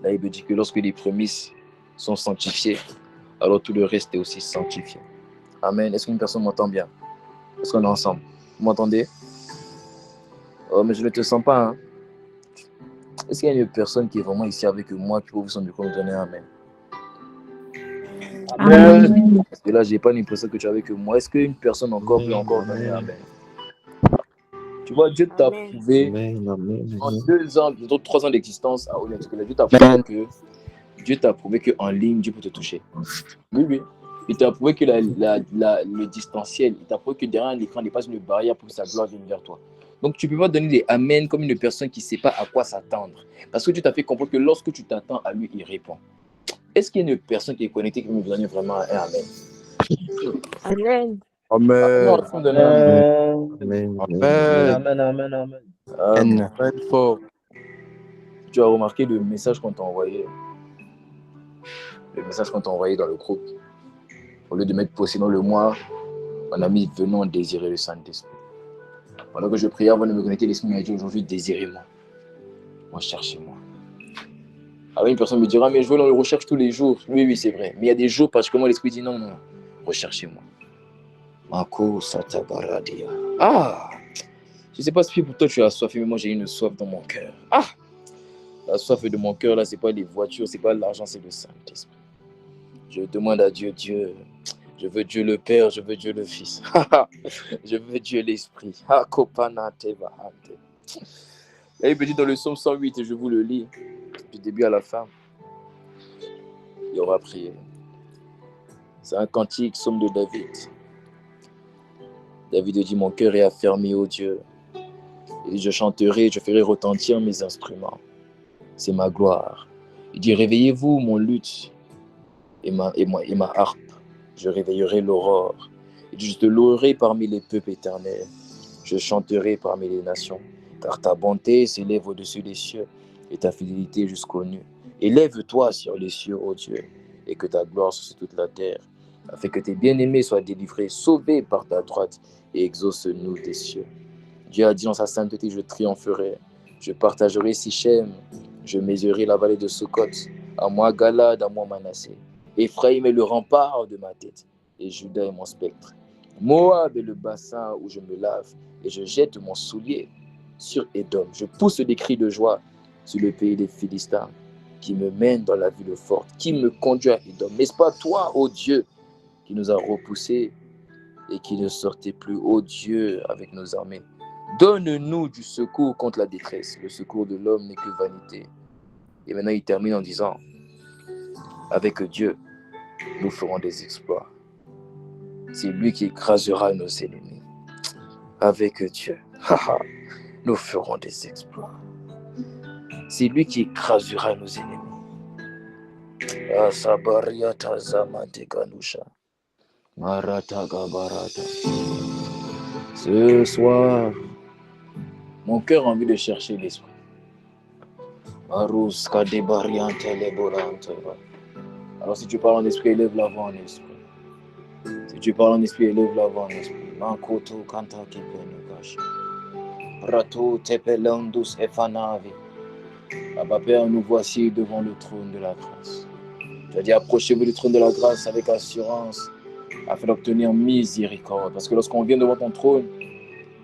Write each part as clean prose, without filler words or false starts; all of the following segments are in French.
La Bible dit que lorsque les prémices sont sanctifiées, alors tout le reste est aussi sanctifié. Amen. Est-ce qu'une personne m'entend bien? Est-ce qu'on est ensemble? Vous m'entendez? Oh, mais je ne te sens pas. Hein? Est-ce qu'il y a une personne qui est vraiment ici avec moi qui peut vous son micro me donner Amen? Amen. Parce que là, je n'ai pas l'impression que tu es avec moi. Est-ce qu'une personne encore peut encore donner Amen? Tu vois, Dieu t'a prouvé en 2 ans, 3 ans d'existence à Honnête. Dieu t'a prouvé qu'en ligne, Dieu peut te toucher. Oui, oui. Il t'a prouvé que le distanciel, il t'a prouvé que derrière l'écran n'est pas une barrière pour que sa gloire vienne vers toi. Donc, tu ne peux pas donner des Amen comme une personne qui ne sait pas à quoi s'attendre. Parce que Dieu t'a fait comprendre que lorsque tu t'attends à lui, il répond. Est-ce qu'il y a une personne qui est connectée qui peut me donner vraiment un Amen? Amen. Amen. Non, il faut me donner un Amen. Amen. Amen. Amen. Fort. Tu as remarqué le message qu'on t'a envoyé. Le message qu'on t'a envoyé dans le groupe. Au lieu de mettre possédant le moi, on a mis venons désirer le Saint-Esprit. Pendant que je priais avant de me connecter, l'Esprit m'a dit aujourd'hui désirez-moi. Moi, cherchez-moi. Alors une personne me dira, mais je veux, on le recherche tous les jours. Oui, oui, c'est vrai. Mais il y a des jours parce que moi, l'Esprit dit non, non, recherchez-moi. Mako Satabaradia. Ah! Je ne sais pas si pour toi tu as soif, mais moi j'ai une soif dans mon cœur. Ah! La soif de mon cœur, là, ce n'est pas les voitures, ce n'est pas l'argent, c'est le Saint-Esprit. Je demande à Dieu, je veux Dieu le Père, je veux Dieu le Fils. Je veux Dieu l'Esprit. Et il me dit dans le psaume 108, et je vous le lis, du début à la fin, il y aura prière. C'est un cantique, psaume de David. David dit, mon cœur est affermi, ô Dieu. Et je chanterai, je ferai retentir mes instruments. C'est ma gloire. Il dit, réveillez-vous, mon luth et ma harpe. Je réveillerai l'aurore. Il dit, je te louerai parmi les peuples éternels. Je chanterai parmi les nations. Car ta bonté s'élève au-dessus des cieux et ta fidélité jusqu'aux nues. Élève-toi sur les cieux, ô Dieu, et que ta gloire soit sur toute la terre, afin que tes bien-aimés soient délivrés, sauvés par ta droite, et exauce-nous des cieux. Dieu a dit dans sa sainteté, je triompherai, je partagerai Sichem, je mesurerai la vallée de Sukkot, à moi Galad, à moi Manassé. Éphraïm est le rempart de ma tête, et Juda est mon spectre. Moab est le bassin où je me lave, et je jette mon soulier sur Édom. Je pousse des cris de joie sur le pays des Philistins, qui me mène dans la ville forte, qui me conduit à Édom. N'est-ce pas toi, ô Dieu, qui nous a repoussés et qui ne sortait plus, ô Dieu, avec nos armées? Donne-nous du secours contre la détresse. Le secours de l'homme n'est que vanité. Et maintenant, il termine en disant, avec Dieu, nous ferons des exploits. C'est lui qui écrasera nos ennemis. Avec Dieu, nous ferons des exploits. C'est lui qui écrasera nos ennemis. Ce soir, mon cœur a envie de chercher l'esprit. Alors si tu parles en esprit, élève la voix en esprit. Si tu parles en esprit, élève la voix en esprit. Mankoto kanta kepenukash. Rato tepelandus efanavi. Abba Père, nous voici devant le trône de la grâce. Tu as dit, approchez-vous du trône de la grâce avec assurance, afin d'obtenir miséricorde. Parce que lorsqu'on vient devant ton trône,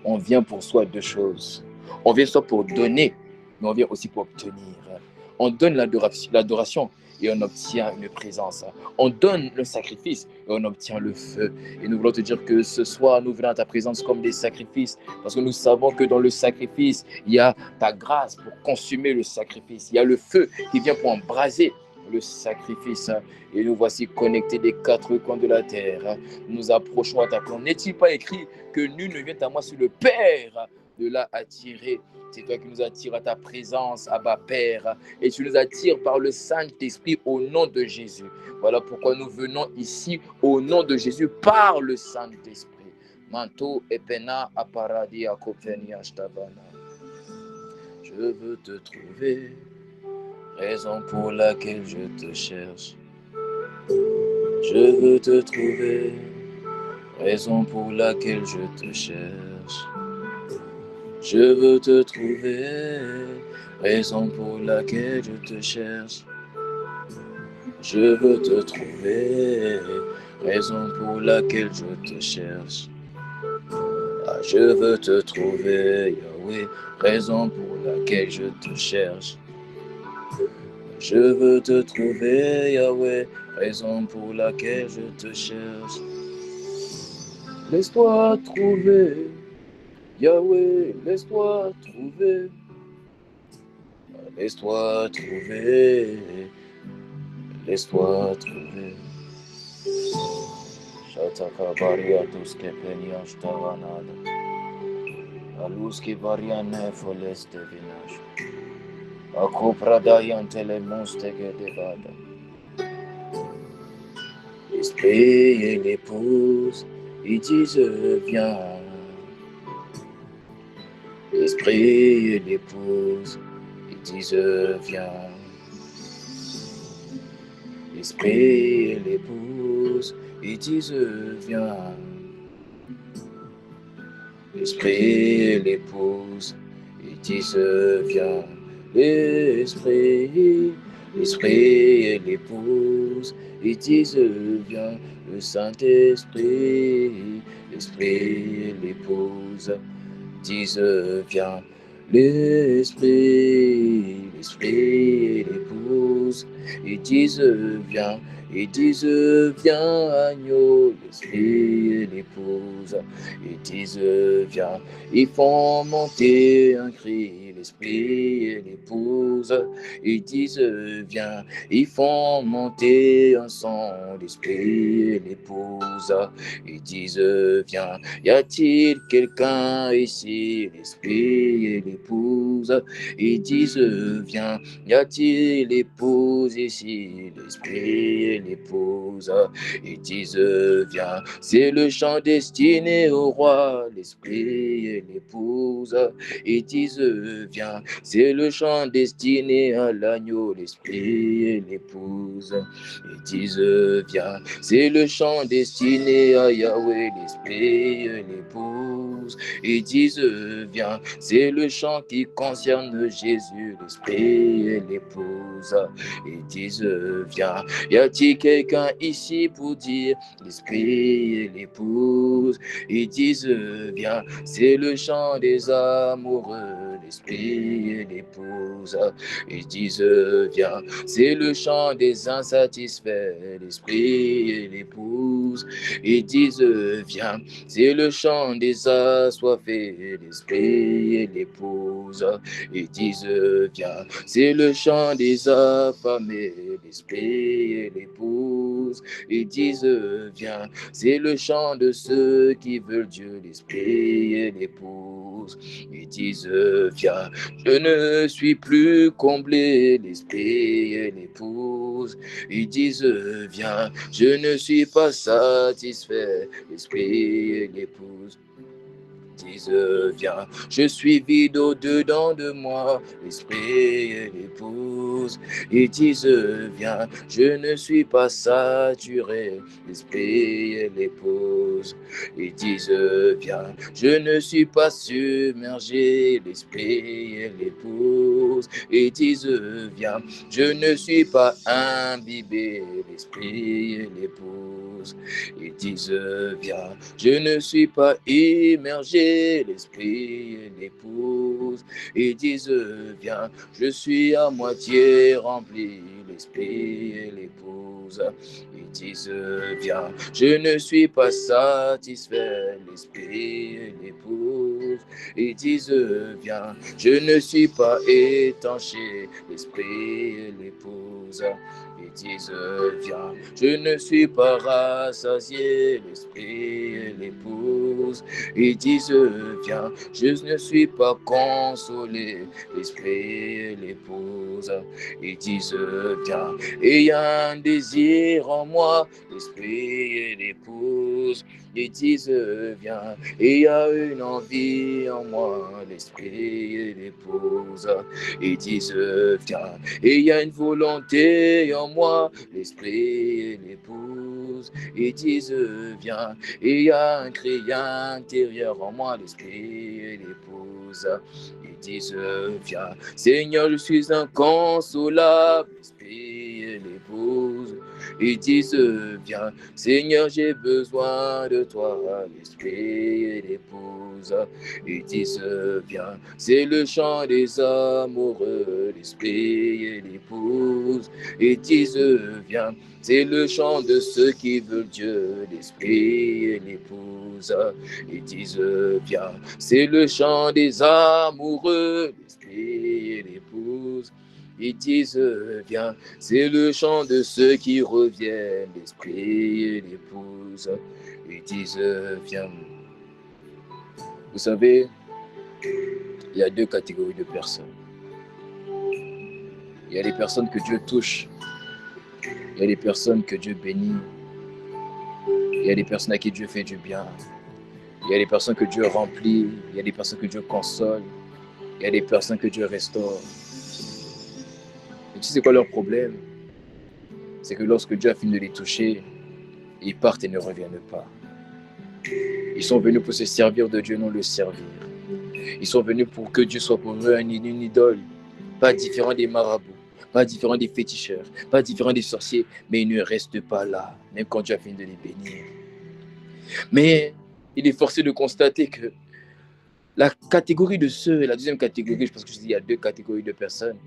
on vient pour soit 2 choses. On vient soit pour donner, mais on vient aussi pour obtenir. On donne l'adoration et on obtient une présence. On donne le sacrifice et on obtient le feu. Et nous voulons te dire que ce soir, nous venons à ta présence comme des sacrifices, parce que nous savons que dans le sacrifice, il y a ta grâce pour consumer le sacrifice. Il y a le feu qui vient pour embraser le sacrifice. Et nous voici connectés des 4 coins de la terre. Nous approchons à ta présence. N'est-il pas écrit que nul ne vient à moi si le Père de l'a attiré? C'est toi qui nous attires à ta présence, Abba Père, et tu nous attires par le Saint-Esprit au nom de Jésus. Voilà pourquoi nous venons ici au nom de Jésus par le Saint-Esprit. Manto epena aparadi akopeni ashtabana. Je veux te trouver, raison pour laquelle je te cherche. Je veux te trouver, raison pour laquelle je te cherche. Je veux te trouver, raison pour laquelle je te cherche. Je veux te trouver, raison pour laquelle je te cherche. Ah, je veux te trouver, Yahweh, raison pour laquelle je te cherche. Je veux te trouver, Yahweh, raison pour laquelle je te cherche. Laisse-toi trouver, Yahweh, laisse-toi trouver. Laisse-toi trouver, laisse-toi trouver. Shataka variatus kepeniash tavanada. Aluski variane foleste vinash. Akupradayan telemonsteke devada. L'esprit et l'épouse, ils disent viens. L'esprit et l'épouse, ils disent viens. L'esprit et l'épouse, ils disent viens. L'esprit et l'épouse, ils disent viens. L'esprit et l'épouse, ils disent viens. Le Saint-Esprit, l'esprit et l'épouse, disent viens. L'esprit et l'épouse, ils disent viens. Ils disent viens agneau, l'esprit et l'épouse, ils disent viens. Ils font monter un cri, l'esprit et l'épouse, ils disent viens. Ils font monter un son, l'esprit et l'épouse, ils disent viens. Y a-t-il quelqu'un ici, l'esprit et l'épouse, ils disent viens. Y a-t-il l'épouse ici, l'esprit et l'épouse, ils disent viens. C'est le chant destiné au roi, l'esprit et l'épouse, ils disent viens. C'est le chant destiné à l'agneau, l'esprit et l'épouse, ils disent viens. C'est le chant destiné à Yahweh, l'esprit et l'épouse, ils disent viens. C'est le chant qui concerne Jésus, l'esprit et l'épouse, ils disent viens. Y a-t-il quelqu'un ici pour dire l'esprit et l'épouse, ils disent viens. C'est le chant des amoureux, l'esprit et l'épouse, ils disent viens. C'est le chant des insatisfaits, l'esprit et l'épouse, ils disent viens. C'est le chant des assoiffés, l'esprit et l'épouse, ils disent viens. C'est le chant des affamés, l'esprit et l'épouse, ils disent viens. C'est le chant de ceux qui veulent Dieu, l'esprit et l'épouse, ils disent viens. Je ne suis plus comblé, l'esprit et l'épouse, ils disent viens. Je ne suis pas satisfait, l'esprit et l'épouse, disent viens. Je suis vide au-dedans de moi, l'esprit et l'épouse, ils disent viens. Je ne suis pas saturé, l'esprit et l'épouse, ils disent viens. Je ne suis pas submergé, l'esprit et l'épouse, ils disent viens. Je ne suis pas imbibé, l'esprit et l'épouse, ils disent viens. Je ne suis pas immergé, l'esprit et l'épouse, ils disent viens. Je suis à moitié rempli, l'esprit et l'épouse, ils disent viens. Je ne suis pas satisfait, l'esprit et l'épouse, ils disent viens. Je ne suis pas étanché, l'esprit et l'épouse, ils disent viens. Je ne suis pas rassasié, l'esprit et l'épouse, ils disent viens. Je ne suis pas consolé, l'esprit et l'épouse, ils disent viens. Et il y a un désir en moi, l'esprit et l'épouse, ils disent viens. Et il y a une envie en moi, l'esprit et l'épouse, ils disent viens. Et il y a une volonté en moi, l'esprit et l'épouse, ils disent viens. Et il y a un cri intérieur en moi, l'esprit et l'épouse, ils disent viens. Seigneur, je suis inconsolable, l'esprit et l'épouse. Ils disent viens, Seigneur, j'ai besoin de toi, l'esprit et l'épouse. Ils disent viens, c'est le chant des amoureux, l'esprit et l'épouse. Ils disent viens, c'est le chant de ceux qui veulent Dieu, l'esprit et l'épouse. Ils disent viens, c'est le chant des amoureux, l'esprit et l'épouse. Ils disent viens, c'est le chant de ceux qui reviennent, l'esprit et l'épouse. Ils disent viens. Vous savez, il y a deux catégories de personnes. Il y a les personnes que Dieu touche. Il y a les personnes que Dieu bénit. Il y a des personnes à qui Dieu fait du bien. Il y a des personnes que Dieu remplit. Il y a des personnes que Dieu console. Il y a des personnes que Dieu restaure. Et tu sais quoi leur problème? C'est que lorsque Dieu a fini de les toucher, ils partent et ne reviennent pas. Ils sont venus pour se servir de Dieu, non le servir. Ils sont venus pour que Dieu soit pour eux une idole, pas différent des marabouts, pas différent des féticheurs, pas différent des sorciers, mais ils ne restent pas là, même quand Dieu a fini de les bénir. Mais il est forcé de constater que la catégorie de ceux, la deuxième catégorie, je pense que je dis il y a deux catégories de personnes.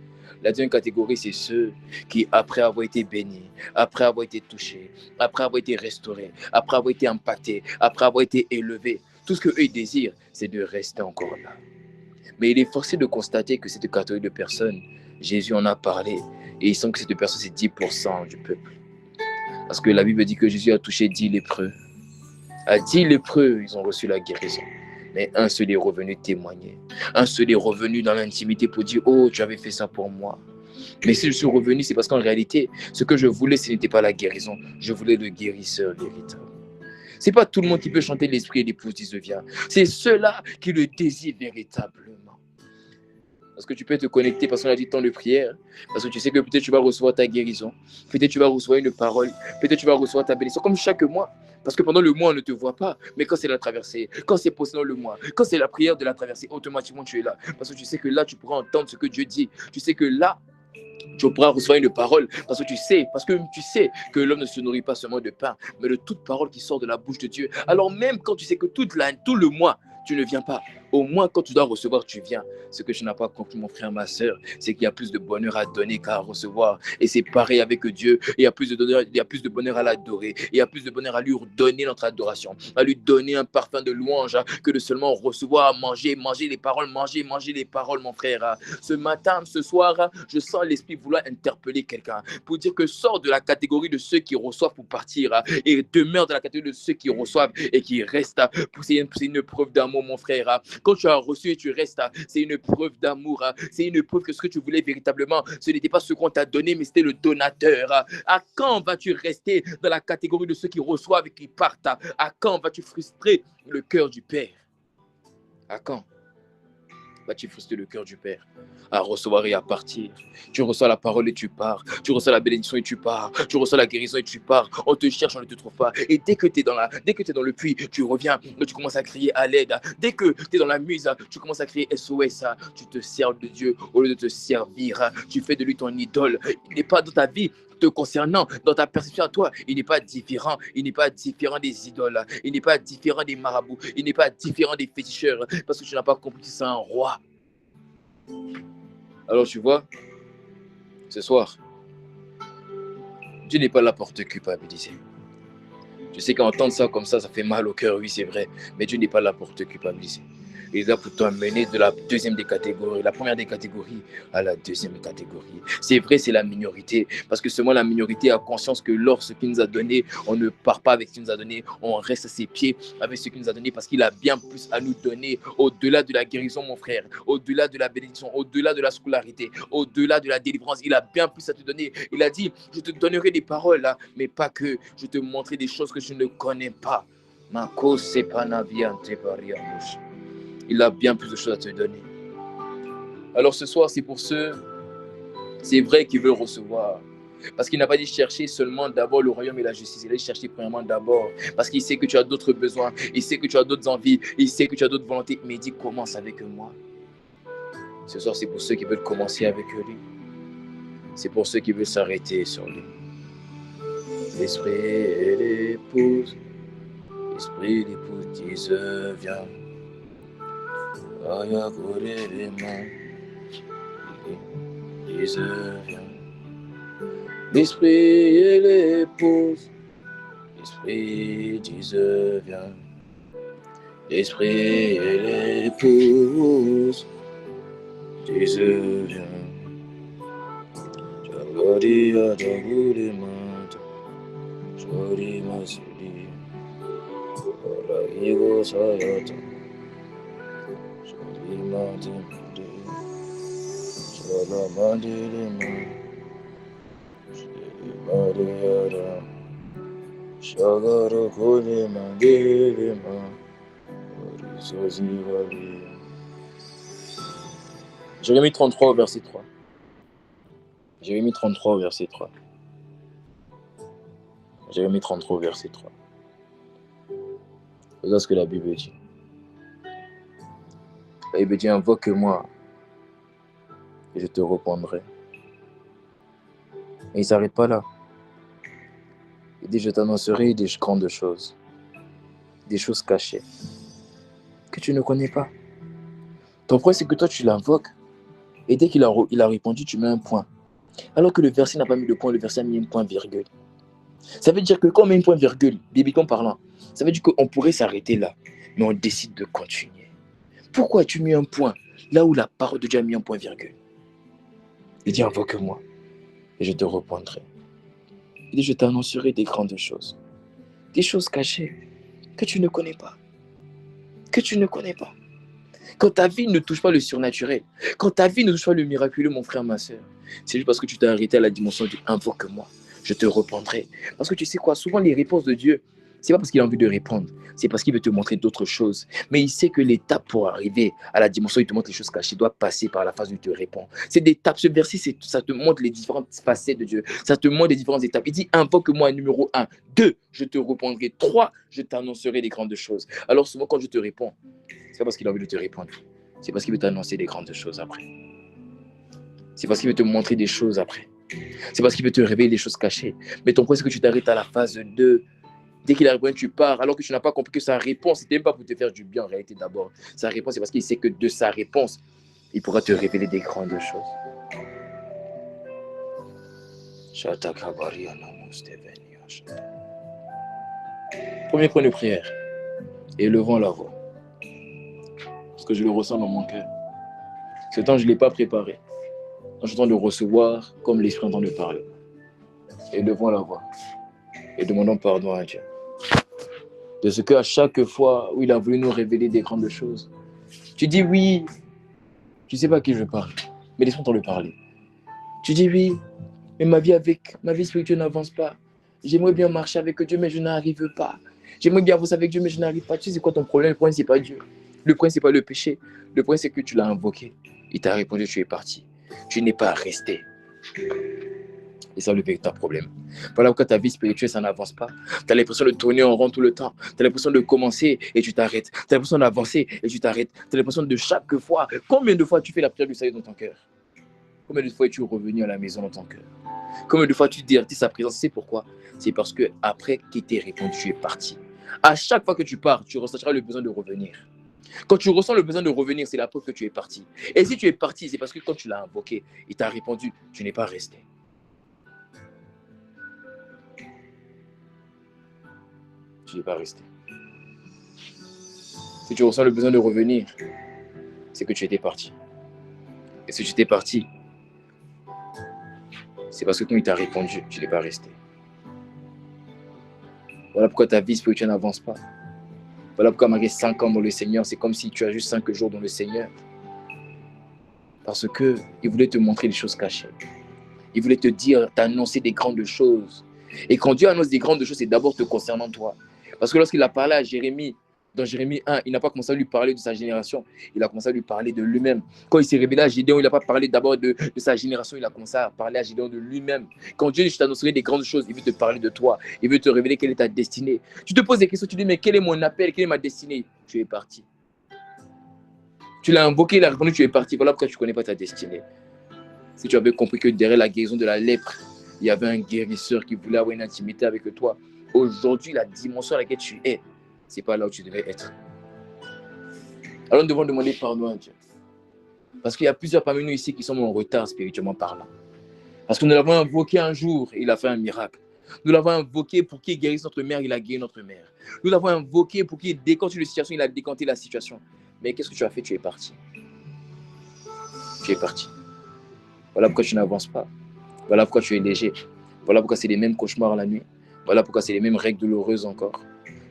La deuxième catégorie, c'est ceux qui, après avoir été bénis, après avoir été touchés, après avoir été restaurés, après avoir été impactés, après avoir été élevés, tout ce qu'eux ils désirent, c'est de rester encore là. Mais il est forcé de constater que cette catégorie de personnes, Jésus en a parlé, et il semble que cette personne, c'est 10% du peuple. Parce que la Bible dit que Jésus a touché 10 lépreux. À 10 lépreux, ils ont reçu la guérison. Mais un seul est revenu témoigner. Un seul est revenu dans l'intimité pour dire « Oh, tu avais fait ça pour moi. » Mais si je suis revenu, c'est parce qu'en réalité, ce que je voulais, ce n'était pas la guérison. Je voulais le guérisseur véritable. Ce n'est pas tout le monde qui peut chanter l'esprit et l'épouse disent « Viens ». C'est ceux-là qui le désirent véritablement. Parce que tu peux te connecter parce qu'on a dit temps de prière. Parce que tu sais que peut-être tu vas recevoir ta guérison. Peut-être tu vas recevoir une parole. Peut-être tu vas recevoir ta bénédiction. Comme chaque mois. Parce que pendant le mois, on ne te voit pas. Mais quand c'est la traversée, quand c'est posé dans le mois, quand c'est la prière de la traversée, automatiquement tu es là. Parce que tu sais que là, tu pourras entendre ce que Dieu dit. Tu sais que là, tu pourras recevoir une parole. Parce que tu sais que l'homme ne se nourrit pas seulement de pain, mais de toute parole qui sort de la bouche de Dieu. Alors même quand tu sais que tout le mois, tu ne viens pas. Au moins, quand tu dois recevoir, tu viens. Ce que tu n'as pas compris, mon frère, ma soeur, c'est qu'il y a plus de bonheur à donner qu'à recevoir. Et c'est pareil avec Dieu. Il y a plus de bonheur à l'adorer. Il y a plus de bonheur à lui donner notre adoration, à lui donner un parfum de louange, que de seulement recevoir, manger les paroles, manger les paroles, mon frère. Ce matin, ce soir, je sens l'esprit vouloir interpeller quelqu'un pour dire que sors de la catégorie de ceux qui reçoivent pour partir et demeure dans la catégorie de ceux qui reçoivent et qui restent. C'est une preuve d'amour, mon frère. Quand tu as reçu et tu restes, c'est une preuve d'amour. C'est une preuve que ce que tu voulais véritablement, ce n'était pas ce qu'on t'a donné, mais c'était le donateur. À quand vas-tu rester dans la catégorie de ceux qui reçoivent et qui partent? À quand vas-tu frustrer le cœur du Père? À quand vas-tu frustrer le cœur du Père? À recevoir et à partir. Tu reçois la parole et tu pars. Tu reçois la bénédiction et tu pars. Tu reçois la guérison et tu pars. On te cherche, on ne te trouve pas. Et dès que tu es dans le puits, tu reviens, tu commences à crier à l'aide. Dès que tu es dans la muse, tu commences à crier SOS. Tu te sers de Dieu au lieu de te servir. Tu fais de lui ton idole. Il n'est pas dans ta vie te concernant, dans ta perception à toi, il n'est pas différent. Il n'est pas différent des idoles. Il n'est pas différent des marabouts. Il n'est pas différent des féticheurs. Parce que tu n'as pas compris que c'est un roi. Alors tu vois, ce soir, Dieu n'est pas là pour te culpabiliser. Je sais qu'entendre ça comme ça fait mal au cœur, oui c'est vrai, mais Dieu n'est pas là pour te culpabiliser. Il est là pour t'emmener de la deuxième des catégories, la première des catégories à la deuxième catégorie. C'est vrai, c'est la minorité, parce que seulement la minorité a conscience que lorsque qu'il nous a donné, on ne part pas avec ce qu'il nous a donné, on reste à ses pieds avec ce qu'il nous a donné, parce qu'il a bien plus à nous donner, au-delà de la guérison, mon frère, au-delà de la bénédiction, au-delà de la scolarité, au-delà de la délivrance, il a bien plus à te donner. Il a dit, je te donnerai des paroles, mais pas que, je te montrerai des choses que je ne connais pas. Il a bien plus de choses à te donner. Alors ce soir, c'est pour ceux, c'est vrai qu'ils veulent recevoir. Parce qu'il n'a pas dit chercher seulement d'abord le royaume et la justice. Il a dit chercher premièrement d'abord. Parce qu'il sait que tu as d'autres besoins. Il sait que tu as d'autres envies. Il sait que tu as d'autres volontés. Mais il dit commence avec moi. Ce soir, c'est pour ceux qui veulent commencer avec lui. C'est pour ceux qui veulent s'arrêter sur lui. L'esprit et l'épouse. L'esprit d'épouse disent viens. Aya couler les mains. Disent viens. L'esprit et l'épouse. L'esprit disent viens. L'esprit et l'épouse disent viens. Jagadi adaguli mata. Jagadi masudi. Ora ego sayata. Jagadi mata mudi. Jagada mandiri ma. Jagadi madiyara. Jagada kuli mandiri ma. Jérémie 33 verset 3. Jérémie 33 verset 3. Jérémie 33 verset 3. Voilà ce que la Bible dit. La Bible dit invoque-moi et je te répondrai. Et il ne s'arrête pas là. Il dit je t'annoncerai des grandes choses, des choses cachées que tu ne connais pas. Ton problème, c'est que toi, tu l'invoques. Et dès qu'il a répondu, tu mets un point. Alors que le verset n'a pas mis de point, le verset a mis un point virgule. Ça veut dire que quand on met un point virgule, bibliquement parlant, ça veut dire qu'on pourrait s'arrêter là, mais on décide de continuer. Pourquoi as-tu mis un point là où la parole de Dieu a mis un point virgule? Il dit invoque-moi et je te répondrai. Il dit je t'annoncerai des grandes choses, des choses cachées que tu ne connais pas. Que tu ne connais pas. Quand ta vie ne touche pas le surnaturel, quand ta vie ne touche pas le miraculeux, mon frère, ma soeur, c'est juste parce que tu t'es arrêté à la dimension du invoque-moi, je te répondrai. Parce que tu sais quoi, souvent les réponses de Dieu, c'est pas parce qu'il a envie de répondre, c'est parce qu'il veut te montrer d'autres choses. Mais il sait que l'étape pour arriver à la dimension où il te montre les choses cachées doit passer par la phase où il te répond. C'est des étapes. Ce verset, ça te montre les différentes facettes de Dieu. Ça te montre les différentes étapes. Il dit invoque-moi numéro 1. 2, je te répondrai. 3, je t'annoncerai des grandes choses. Alors souvent quand je te réponds, c'est pas parce qu'il a envie de te répondre. C'est parce qu'il veut t'annoncer des grandes choses après. C'est parce qu'il veut te montrer des choses après. C'est parce qu'il veut te révéler des choses cachées. Mais ton point, c'est que tu t'arrêtes à la phase 2. Dès qu'il a répondu, tu pars, alors que tu n'as pas compris que sa réponse, c'était même pas pour te faire du bien en réalité d'abord. Sa réponse, c'est parce qu'il sait que de sa réponse, il pourra te révéler des grandes choses. Premier point de prière. Élevons la voix. Parce que je le ressens dans mon cœur. Ce temps, je ne l'ai pas préparé. Je suis en train de recevoir comme l'Esprit entend de parler. Élevons la voix. Et demandons pardon à Dieu. De ce qu'à chaque fois où il a voulu nous révéler des grandes choses, tu dis oui, tu ne sais pas à qui je parle, mais laisse-moi t'en le parler. Tu dis oui, mais ma vie spirituelle n'avance pas. J'aimerais bien marcher avec Dieu, mais je n'arrive pas. J'aimerais bien avancer avec Dieu, mais je n'arrive pas. Tu sais c'est quoi ton problème? Le problème, ce n'est pas Dieu. Le problème, ce n'est pas le péché. Le problème, c'est que tu l'as invoqué. Il t'a répondu, tu es parti. Tu n'es pas resté. Et ça, le véritable problème. Voilà pourquoi ta vie spirituelle, ça n'avance pas. Tu as l'impression de tourner en rond tout le temps. Tu as l'impression de commencer et tu t'arrêtes. Tu as l'impression d'avancer et tu t'arrêtes. Tu as l'impression de chaque fois. Combien de fois tu fais la prière du salut dans ton cœur? Combien de fois es-tu revenu à la maison dans ton cœur? Combien de fois tu divertis sa présence? C'est pourquoi? C'est parce qu'après qu'il t'ait répondu, tu es parti. À chaque fois que tu pars, tu ressentiras le besoin de revenir. Quand tu ressens le besoin de revenir, c'est la preuve que tu es parti. Et si tu es parti, c'est parce que quand tu l'as invoqué, il t'a répondu, tu n'es pas resté. Tu n'es pas resté. Si tu ressens le besoin de revenir, c'est que tu étais parti. Et si tu étais parti, c'est parce que quand il t'a répondu, tu n'es pas resté. Voilà pourquoi ta vie spirituelle n'avance pas. Voilà pourquoi malgré 5 ans dans le Seigneur, c'est comme si tu as juste 5 jours dans le Seigneur. Parce qu'il voulait te montrer des choses cachées. Il voulait te dire, t'annoncer des grandes choses. Et quand Dieu annonce des grandes choses, c'est d'abord te concernant toi. Parce que lorsqu'il a parlé à Jérémie, dans Jérémie 1, il n'a pas commencé à lui parler de sa génération. Il a commencé à lui parler de lui-même. Quand il s'est révélé à Gédéon, il n'a pas parlé d'abord de sa génération. Il a commencé à parler à Gédéon de lui-même. Quand Dieu t'annoncerait des grandes choses, il veut te parler de toi. Il veut te révéler quelle est ta destinée. Tu te poses des questions, tu te dis, mais quel est mon appel? Quelle est ma destinée? Tu es parti. Tu l'as invoqué, il a répondu, tu es parti. Voilà pourquoi tu ne connais pas ta destinée. Si tu avais compris que derrière la guérison de la lèpre, il y avait un guérisseur qui voulait avoir une intimité avec toi, aujourd'hui, la dimension à laquelle tu es, ce n'est pas là où tu devais être. Alors nous devons demander pardon à Dieu. Parce qu'il y a plusieurs parmi nous ici qui sont en retard spirituellement parlant. Parce que nous l'avons invoqué un jour, il a fait un miracle. Nous l'avons invoqué pour qu'il guérisse notre mère, il a guéri notre mère. Nous l'avons invoqué pour qu'il décante une situation, il a décanté la situation. Mais qu'est-ce que tu as fait? Tu es parti. Tu es parti. Voilà pourquoi tu n'avances pas. Voilà pourquoi tu es léger. Voilà pourquoi c'est les mêmes cauchemars la nuit. Voilà pourquoi c'est les mêmes règles douloureuses encore.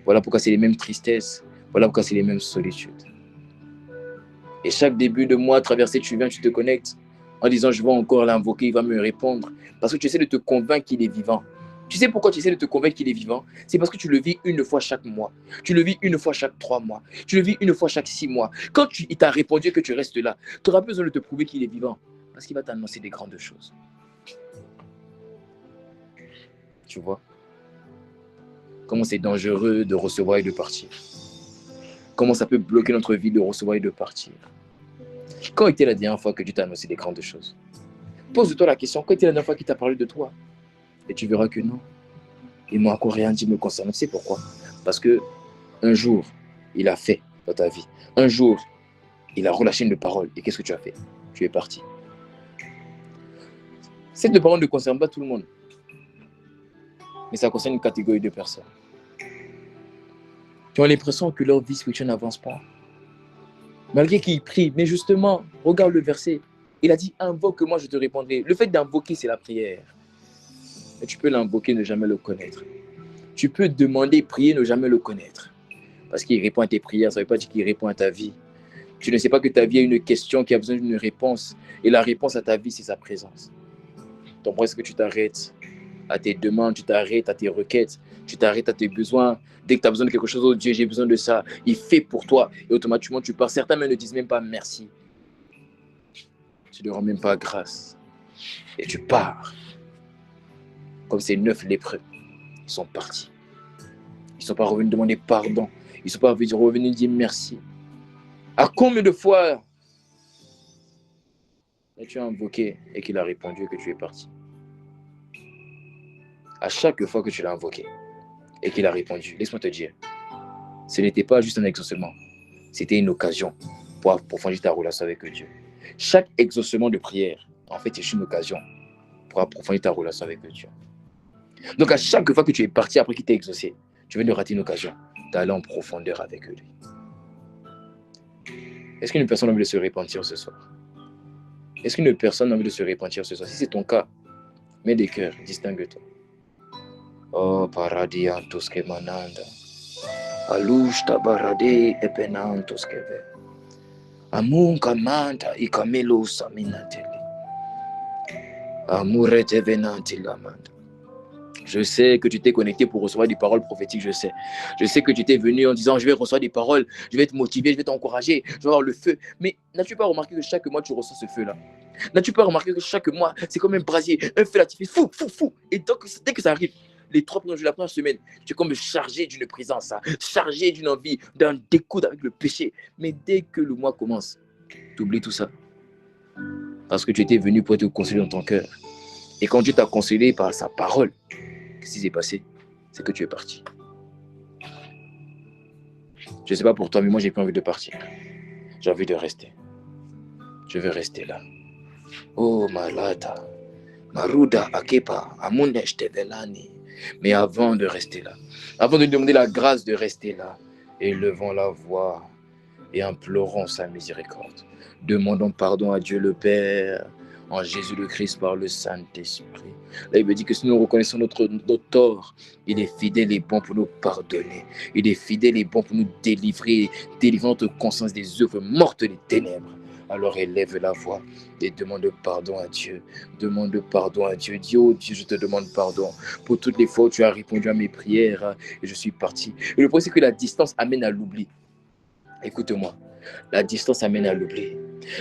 Voilà pourquoi c'est les mêmes tristesses. Voilà pourquoi c'est les mêmes solitudes. Et chaque début de mois traversé, tu viens, tu te connectes en disant je vais encore l'invoquer, il va me répondre. Parce que tu essaies de te convaincre qu'il est vivant. Tu sais pourquoi tu essaies de te convaincre qu'il est vivant? C'est parce que tu le vis une fois chaque mois. Tu le vis une fois chaque 3 mois. Tu le vis une fois chaque 6 mois. Quand il t'a répondu que tu restes là, tu n'auras besoin de te prouver qu'il est vivant. Parce qu'il va t'annoncer des grandes choses. Tu vois? Comment c'est dangereux de recevoir et de partir. Comment ça peut bloquer notre vie de recevoir et de partir. Quand était la dernière fois que Dieu t'a annoncé des grandes choses? Pose-toi la question, quand était la dernière fois qu'il t'a parlé de toi? Et tu verras que non. Il ne m'a encore rien dit me concernant. Tu sais pourquoi? Parce que un jour, il a fait dans ta vie. Un jour, il a relâché une parole. Et qu'est-ce que tu as fait? Tu es parti. Cette parole ne concerne pas tout le monde. Mais ça concerne une catégorie de personnes. Qui ont l'impression que leur vie spirituelle n'avance pas. Malgré qu'ils prient, mais justement, regarde le verset. Il a dit, invoque-moi, je te répondrai. Le fait d'invoquer, c'est la prière. Et tu peux l'invoquer, ne jamais le connaître. Tu peux demander, prier, ne jamais le connaître. Parce qu'il répond à tes prières, ça ne veut pas dire qu'il répond à ta vie. Tu ne sais pas que ta vie a une question qui a besoin d'une réponse. Et la réponse à ta vie, c'est sa présence. Donc, pourquoi est-ce que tu t'arrêtes à tes demandes, tu t'arrêtes à tes requêtes, tu t'arrêtes à tes besoins? Dès que tu as besoin de quelque chose, oh Dieu, j'ai besoin de ça. Il fait pour toi. Et automatiquement, tu pars. Certains même ne disent même pas merci. Tu ne rends même pas grâce. Et tu pars. Comme ces 9 lépreux. Ils sont partis. Ils ne sont pas revenus demander pardon. Ils ne sont pas revenus dire merci. À combien de fois tu as invoqué et qu'il a répondu que tu es parti? À chaque fois que tu l'as invoqué et qu'il a répondu, laisse-moi te dire, ce n'était pas juste un exaucement. C'était une occasion pour approfondir ta relation avec Dieu. Chaque exaucement de prière, en fait, c'est une occasion pour approfondir ta relation avec Dieu. Donc, à chaque fois que tu es parti après qu'il t'ait exaucé, tu viens de rater une occasion d'aller en profondeur avec lui. Est-ce qu'une personne a envie de se repentir ce soir? Est-ce qu'une personne a envie de se repentir ce soir? Si c'est ton cas, mets des cœurs, distingue-toi. Oh, paradiantos que mananda. Alush tabarade epenantos que ve. Amunka manta ikamelo saminateli. Amurete venanti lamanda. Je sais que tu t'es connecté pour recevoir des paroles prophétiques, je sais. Je sais que tu t'es venu en disant, je vais recevoir des paroles, je vais te motiver, je vais t'encourager, je vais avoir le feu. Mais n'as-tu pas remarqué que chaque mois, tu reçois ce feu-là? N'as-tu pas remarqué que chaque mois, c'est comme un brasier, un feu là, tu fais fou, fou, fou. Et donc, dès que ça arrive, les 3 premiers jours, la première semaine, tu es comme chargé d'une présence, chargé d'une envie, d'un découdre avec le péché. Mais dès que le mois commence, tu oublies tout ça. Parce que tu étais venu pour te consoler dans ton cœur. Et quand Dieu t'a consolé par sa parole, qu'est-ce qui s'est passé? C'est que tu es parti. Je ne sais pas pour toi, mais moi, j'ai pas envie de partir. J'ai envie de rester. Je veux rester là. Oh, malata. Maruda akepa. Amundesh tevelani. Mais avant de rester là, avant de demander la grâce de rester là, élevons la voix et implorons sa miséricorde. Demandons pardon à Dieu le Père, en Jésus le Christ par le Saint-Esprit. Là, il me dit que si nous reconnaissons notre tort, il est fidèle et bon pour nous pardonner. Il est fidèle et bon pour nous délivrer notre conscience des œuvres mortes des ténèbres. Alors élève la voix et demande pardon à Dieu. Demande pardon à Dieu. Dis, oh Dieu, je te demande pardon pour toutes les fois où tu as répondu à mes prières et je suis parti. Et le problème, c'est que la distance amène à l'oubli. Écoute-moi, la distance amène à l'oubli.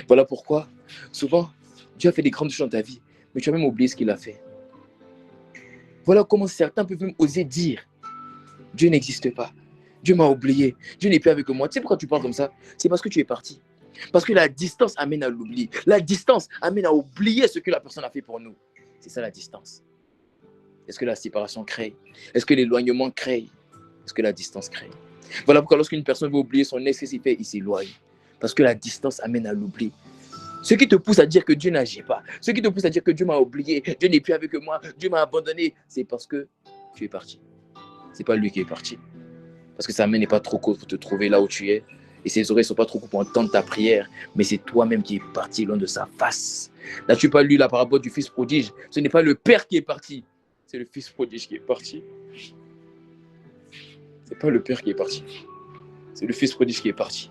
Voilà pourquoi, souvent, Dieu a fait des grandes choses dans ta vie, mais tu as même oublié ce qu'il a fait. Voilà comment certains peuvent même oser dire, Dieu n'existe pas. Dieu m'a oublié. Dieu n'est plus avec moi. Tu sais pourquoi tu parles comme ça? C'est parce que tu es parti. Parce que la distance amène à l'oubli. La distance amène à oublier ce que la personne a fait pour nous. C'est ça la distance. Est-ce que la séparation crée? Est-ce que l'éloignement crée? Est-ce que la distance crée? Voilà pourquoi lorsqu'une personne veut oublier son ex, qu'est-ce qu'il fait? Il s'éloigne. Parce que la distance amène à l'oubli. Ce qui te pousse à dire que Dieu n'agit pas, ce qui te pousse à dire que Dieu m'a oublié, Dieu n'est plus avec moi, Dieu m'a abandonné, c'est parce que tu es parti. C'est pas lui qui est parti. Parce que sa main n'est pas trop courte pour te trouver là où tu es. Et ses oreilles ne sont pas trop courtes pour entendre ta prière. Mais c'est toi-même qui es parti loin de sa face. N'as-tu pas lu la parabole du fils prodige? Ce n'est pas le père qui est parti. C'est le fils prodige qui est parti. Ce n'est pas le père qui est parti. C'est le fils prodige qui est parti.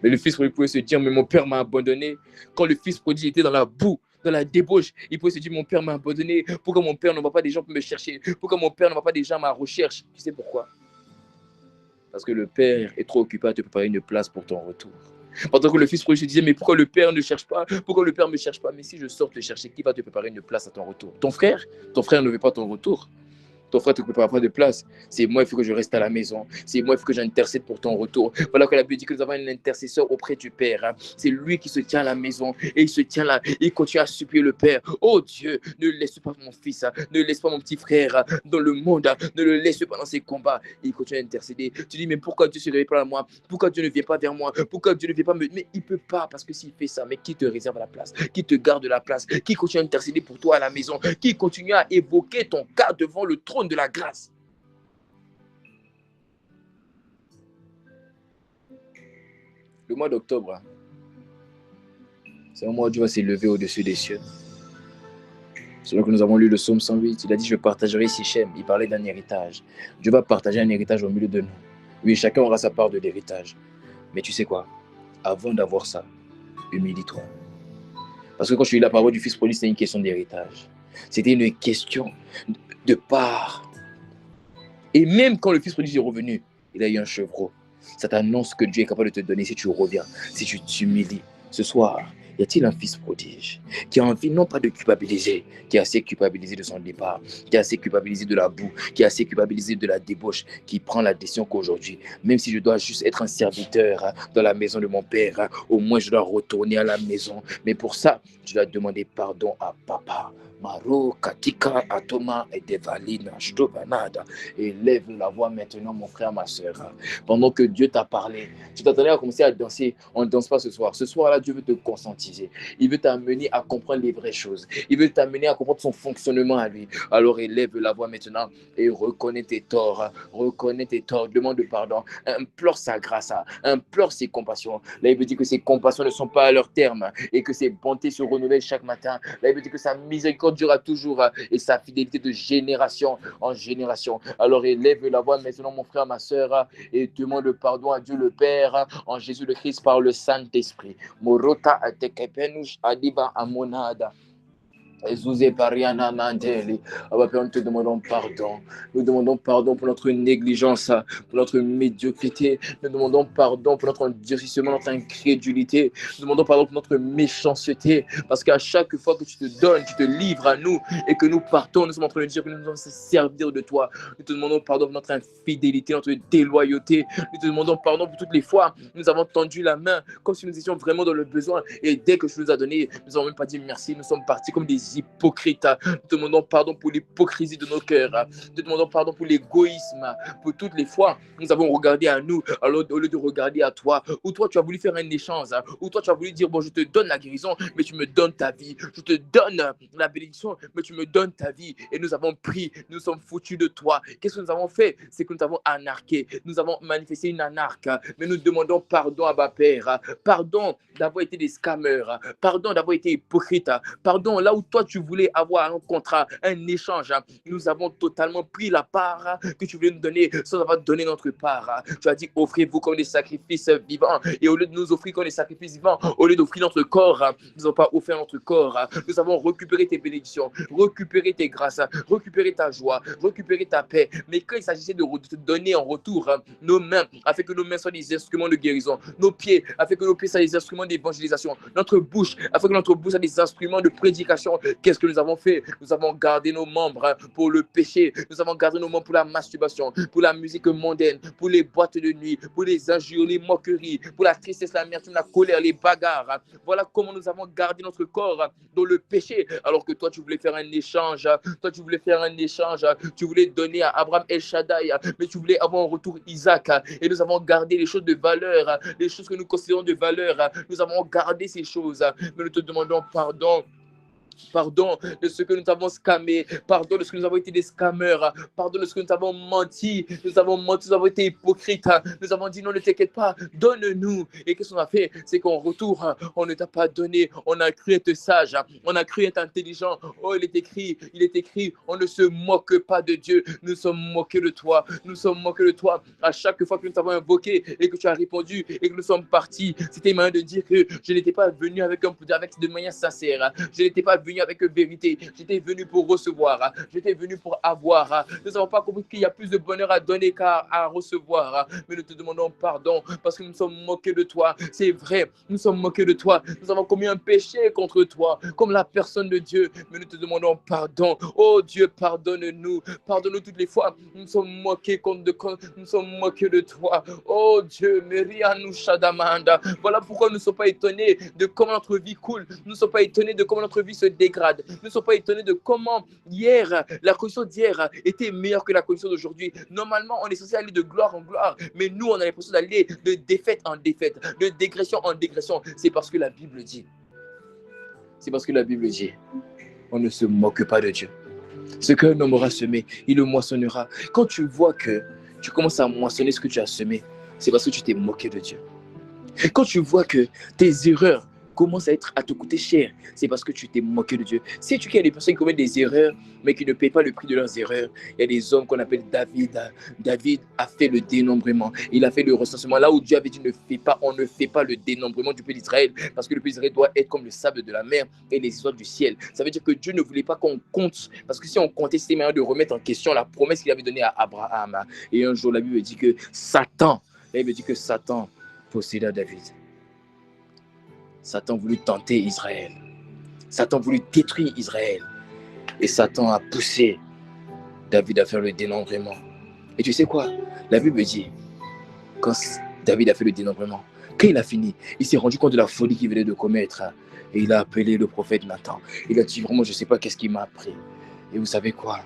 Mais le fils prodige pouvait se dire, mais mon père m'a abandonné. Quand le fils prodige était dans la boue, dans la débauche, il pouvait se dire, mon père m'a abandonné. Pourquoi mon père ne va pas des gens pour me chercher? Pourquoi mon père ne va pas des gens à ma recherche? Tu sais pourquoi? Parce que le père est trop occupé à te préparer une place pour ton retour. Pendant que le fils prodige disait, mais pourquoi le père ne cherche pas? Pourquoi le père ne me cherche pas? Mais si je sors te chercher, qui va te préparer une place à ton retour? Ton frère? Ton frère ne veut pas ton retour. Ton frère ne te prépare pas de place. C'est moi, il faut que je reste à la maison. C'est moi, il faut que j'intercède pour ton retour. Voilà que la Bible dit que nous avons un intercesseur auprès du Père. C'est lui qui se tient à la maison. Et il se tient là. Il continue à supplier le Père. Oh Dieu, ne laisse pas mon fils. Ne laisse pas mon petit frère dans le monde. Ne le laisse pas dans ses combats. Et il continue à intercéder. Tu dis, mais pourquoi Dieu ne se réveille pas à moi? Pourquoi Dieu ne vient pas vers moi? Pourquoi Dieu ne vient pas me... Mais il ne peut pas, parce que s'il fait ça, mais qui te réserve la place? Qui te garde la place? Qui continue à intercéder pour toi à la maison? Qui continue à évoquer ton cas devant le trône de la grâce? Le mois d'octobre, c'est un mois où Dieu va s'élever au-dessus des cieux. C'est là que nous avons lu le psaume 108. Il a dit, je partagerai Sichem. Il parlait d'un héritage. Dieu va partager un héritage au milieu de nous. Oui, chacun aura sa part de l'héritage. Mais tu sais quoi? Avant d'avoir ça, humilie-toi. Parce que quand je lis la parole du fils prodigue, c'était une question d'héritage. C'était une question de part. Et même quand le fils prodigue est revenu, il a eu un chevreau. Ça t'annonce que Dieu est capable de te donner si tu reviens, si tu t'humilies. Ce soir, y a-t-il un fils prodige qui a envie non pas de culpabiliser, qui est assez culpabilisé de son départ, qui est assez culpabilisé de la boue, qui est assez culpabilisé de la débauche, qui prend la décision qu'aujourd'hui, même si je dois juste être un serviteur dans la maison de mon père, au moins je dois retourner à la maison. Mais pour ça, tu dois demander pardon à papa. Maro, Katika, Atoma et Devalina, Shtovanada. Élève la voix maintenant, mon frère, ma soeur. Pendant que Dieu t'a parlé, tu t'attendais à commencer à danser. On ne danse pas ce soir. Ce soir-là, Dieu veut te conscientiser. Il veut t'amener à comprendre les vraies choses. Il veut t'amener à comprendre son fonctionnement à lui. Alors élève la voix maintenant et reconnais tes torts. Reconnais tes torts. Demande pardon. Implore sa grâce. Implore ses compassions. Là, il veut dire que ses compassions ne sont pas à leur terme et que ses bontés se renouvellent chaque matin. Là, il veut dire que sa miséricorde durera toujours et sa fidélité de génération en génération. Alors élève la voix maintenant, mon frère, ma soeur, et demande pardon à Dieu le Père en Jésus le Christ par le Saint-Esprit. Morota atekepenus adiba amonada. Nous te demandons pardon. Nous demandons pardon pour notre négligence, pour notre médiocrité. Nous demandons pardon pour notre endurcissement, notre incrédulité. Nous demandons pardon pour notre méchanceté. Parce qu'à chaque fois que tu te donnes, tu te livres à nous et que nous partons, nous sommes en train de dire que nous devons se servir de toi. Nous te demandons pardon pour notre infidélité, notre déloyauté. Nous te demandons pardon pour toutes les fois où nous avons tendu la main comme si nous étions vraiment dans le besoin. Et dès que tu nous as donné, nous n'avons même pas dit merci. Nous sommes partis comme des hypocrites. Nous te demandons pardon pour l'hypocrisie de nos cœurs. Nous te demandons pardon pour l'égoïsme, pour toutes les fois nous avons regardé à nous alors au lieu de regarder à toi, ou toi tu as voulu faire un échange, ou toi tu as voulu dire bon je te donne la guérison mais tu me donnes ta vie, je te donne la bénédiction mais tu me donnes ta vie, et nous avons pris, nous sommes foutus de toi. Qu'est-ce que nous avons fait? C'est que nous avons anarqué, nous avons manifesté une anarque, mais nous demandons pardon à Père, pardon d'avoir été des scammers, pardon d'avoir été hypocrite, pardon là où toi tu voulais avoir un contrat, un échange, nous avons totalement pris la part que tu voulais nous donner sans avoir donné notre part. Tu as dit offrez-vous comme des sacrifices vivants, et au lieu de nous offrir comme des sacrifices vivants, au lieu d'offrir notre corps, nous n'avons pas offert notre corps. Nous avons récupéré tes bénédictions, récupéré tes grâces, récupéré ta joie, récupéré ta paix. Mais quand il s'agissait de te donner en retour nos mains, afin que nos mains soient des instruments de guérison, nos pieds, afin que nos pieds soient des instruments d'évangélisation, notre bouche, afin que notre bouche soit des instruments de prédication, Qu'est-ce que nous avons fait? Nous avons gardé nos membres pour le péché. Nous avons gardé nos membres pour la masturbation, pour la musique mondaine, pour les boîtes de nuit, pour les injures, les moqueries, pour la tristesse, l'amertume, la colère, les bagarres. Voilà comment nous avons gardé notre corps dans le péché. Alors que toi, tu voulais faire un échange. Toi, tu voulais faire un échange. Tu voulais donner à Abraham El Shaddai, mais tu voulais avoir en retour Isaac. Et nous avons gardé les choses de valeur, les choses que nous considérons de valeur. Nous avons gardé ces choses. Mais nous te demandons pardon. Pardon de ce que nous avons scammé. Pardon de ce que nous avons été des scammeurs. Pardon de ce que nous avons menti. Nous avons menti, nous avons été hypocrites. Nous avons dit non, ne t'inquiète pas, donne-nous. Et qu'est-ce qu'on a fait? C'est qu'en retour, on ne t'a pas donné. On a cru être sage. On a cru être intelligent. Oh, il est écrit, on ne se moque pas de Dieu. Nous sommes moqués de toi. Nous sommes moqués de toi. À chaque fois que nous t'avons invoqué et que tu as répondu et que nous sommes partis, c'était une manière de dire que je n'étais pas venu avec de manière sincère. Je n'étais pas venu avec vérité. J'étais venu pour recevoir. J'étais venu pour avoir. Nous n'avons pas compris qu'il y a plus de bonheur à donner qu'à recevoir. Mais nous te demandons pardon parce que nous sommes moqués de toi. C'est vrai, nous sommes moqués de toi. Nous avons commis un péché contre toi, comme la personne de Dieu. Mais nous te demandons pardon. Oh Dieu, pardonne-nous. Pardonne-nous toutes les fois. Nous sommes moqués nous sommes moqués de toi. Oh Dieu, Merianu Shadamanda. Voilà pourquoi nous ne sommes pas étonnés de comment notre vie coule. Nous ne sommes pas étonnés de comment notre vie se dégrade. Nous ne sommes pas étonnés de comment hier, la condition d'hier était meilleure que la condition d'aujourd'hui. Normalement, on est censé aller de gloire en gloire, mais nous, on a l'impression d'aller de défaite en défaite, de dégression en dégression. C'est parce que la Bible dit. C'est parce que la Bible dit. On ne se moque pas de Dieu. Ce qu'un homme aura semé, il le moissonnera. Quand tu vois que tu commences à moissonner ce que tu as semé, c'est parce que tu t'es moqué de Dieu. Quand tu vois que tes erreurs commencent à te coûter cher, c'est parce que tu t'es moqué de Dieu. Si tu as des personnes qui commettent des erreurs, mais qui ne payent pas le prix de leurs erreurs, il y a des hommes qu'on appelle David. David a fait le dénombrement. Il a fait le recensement. Là où Dieu avait dit on ne fait pas le dénombrement du peuple d'Israël, parce que le peuple d'Israël doit être comme le sable de la mer et les étoiles du ciel. Ça veut dire que Dieu ne voulait pas qu'on compte, parce que si on comptait, c'était moyen de remettre en question la promesse qu'il avait donnée à Abraham. Et un jour, la Bible dit que Satan posséda David. Satan voulut tenter Israël. Satan voulut détruire Israël. Et Satan a poussé David à faire le dénombrement. Et tu sais quoi? La Bible dit, quand David a fait le dénombrement, quand il a fini, il s'est rendu compte de la folie qu'il venait de commettre. Et il a appelé le prophète Nathan. Il a dit, vraiment, je ne sais pas qu'est-ce qui m'a appris. Et vous savez quoi?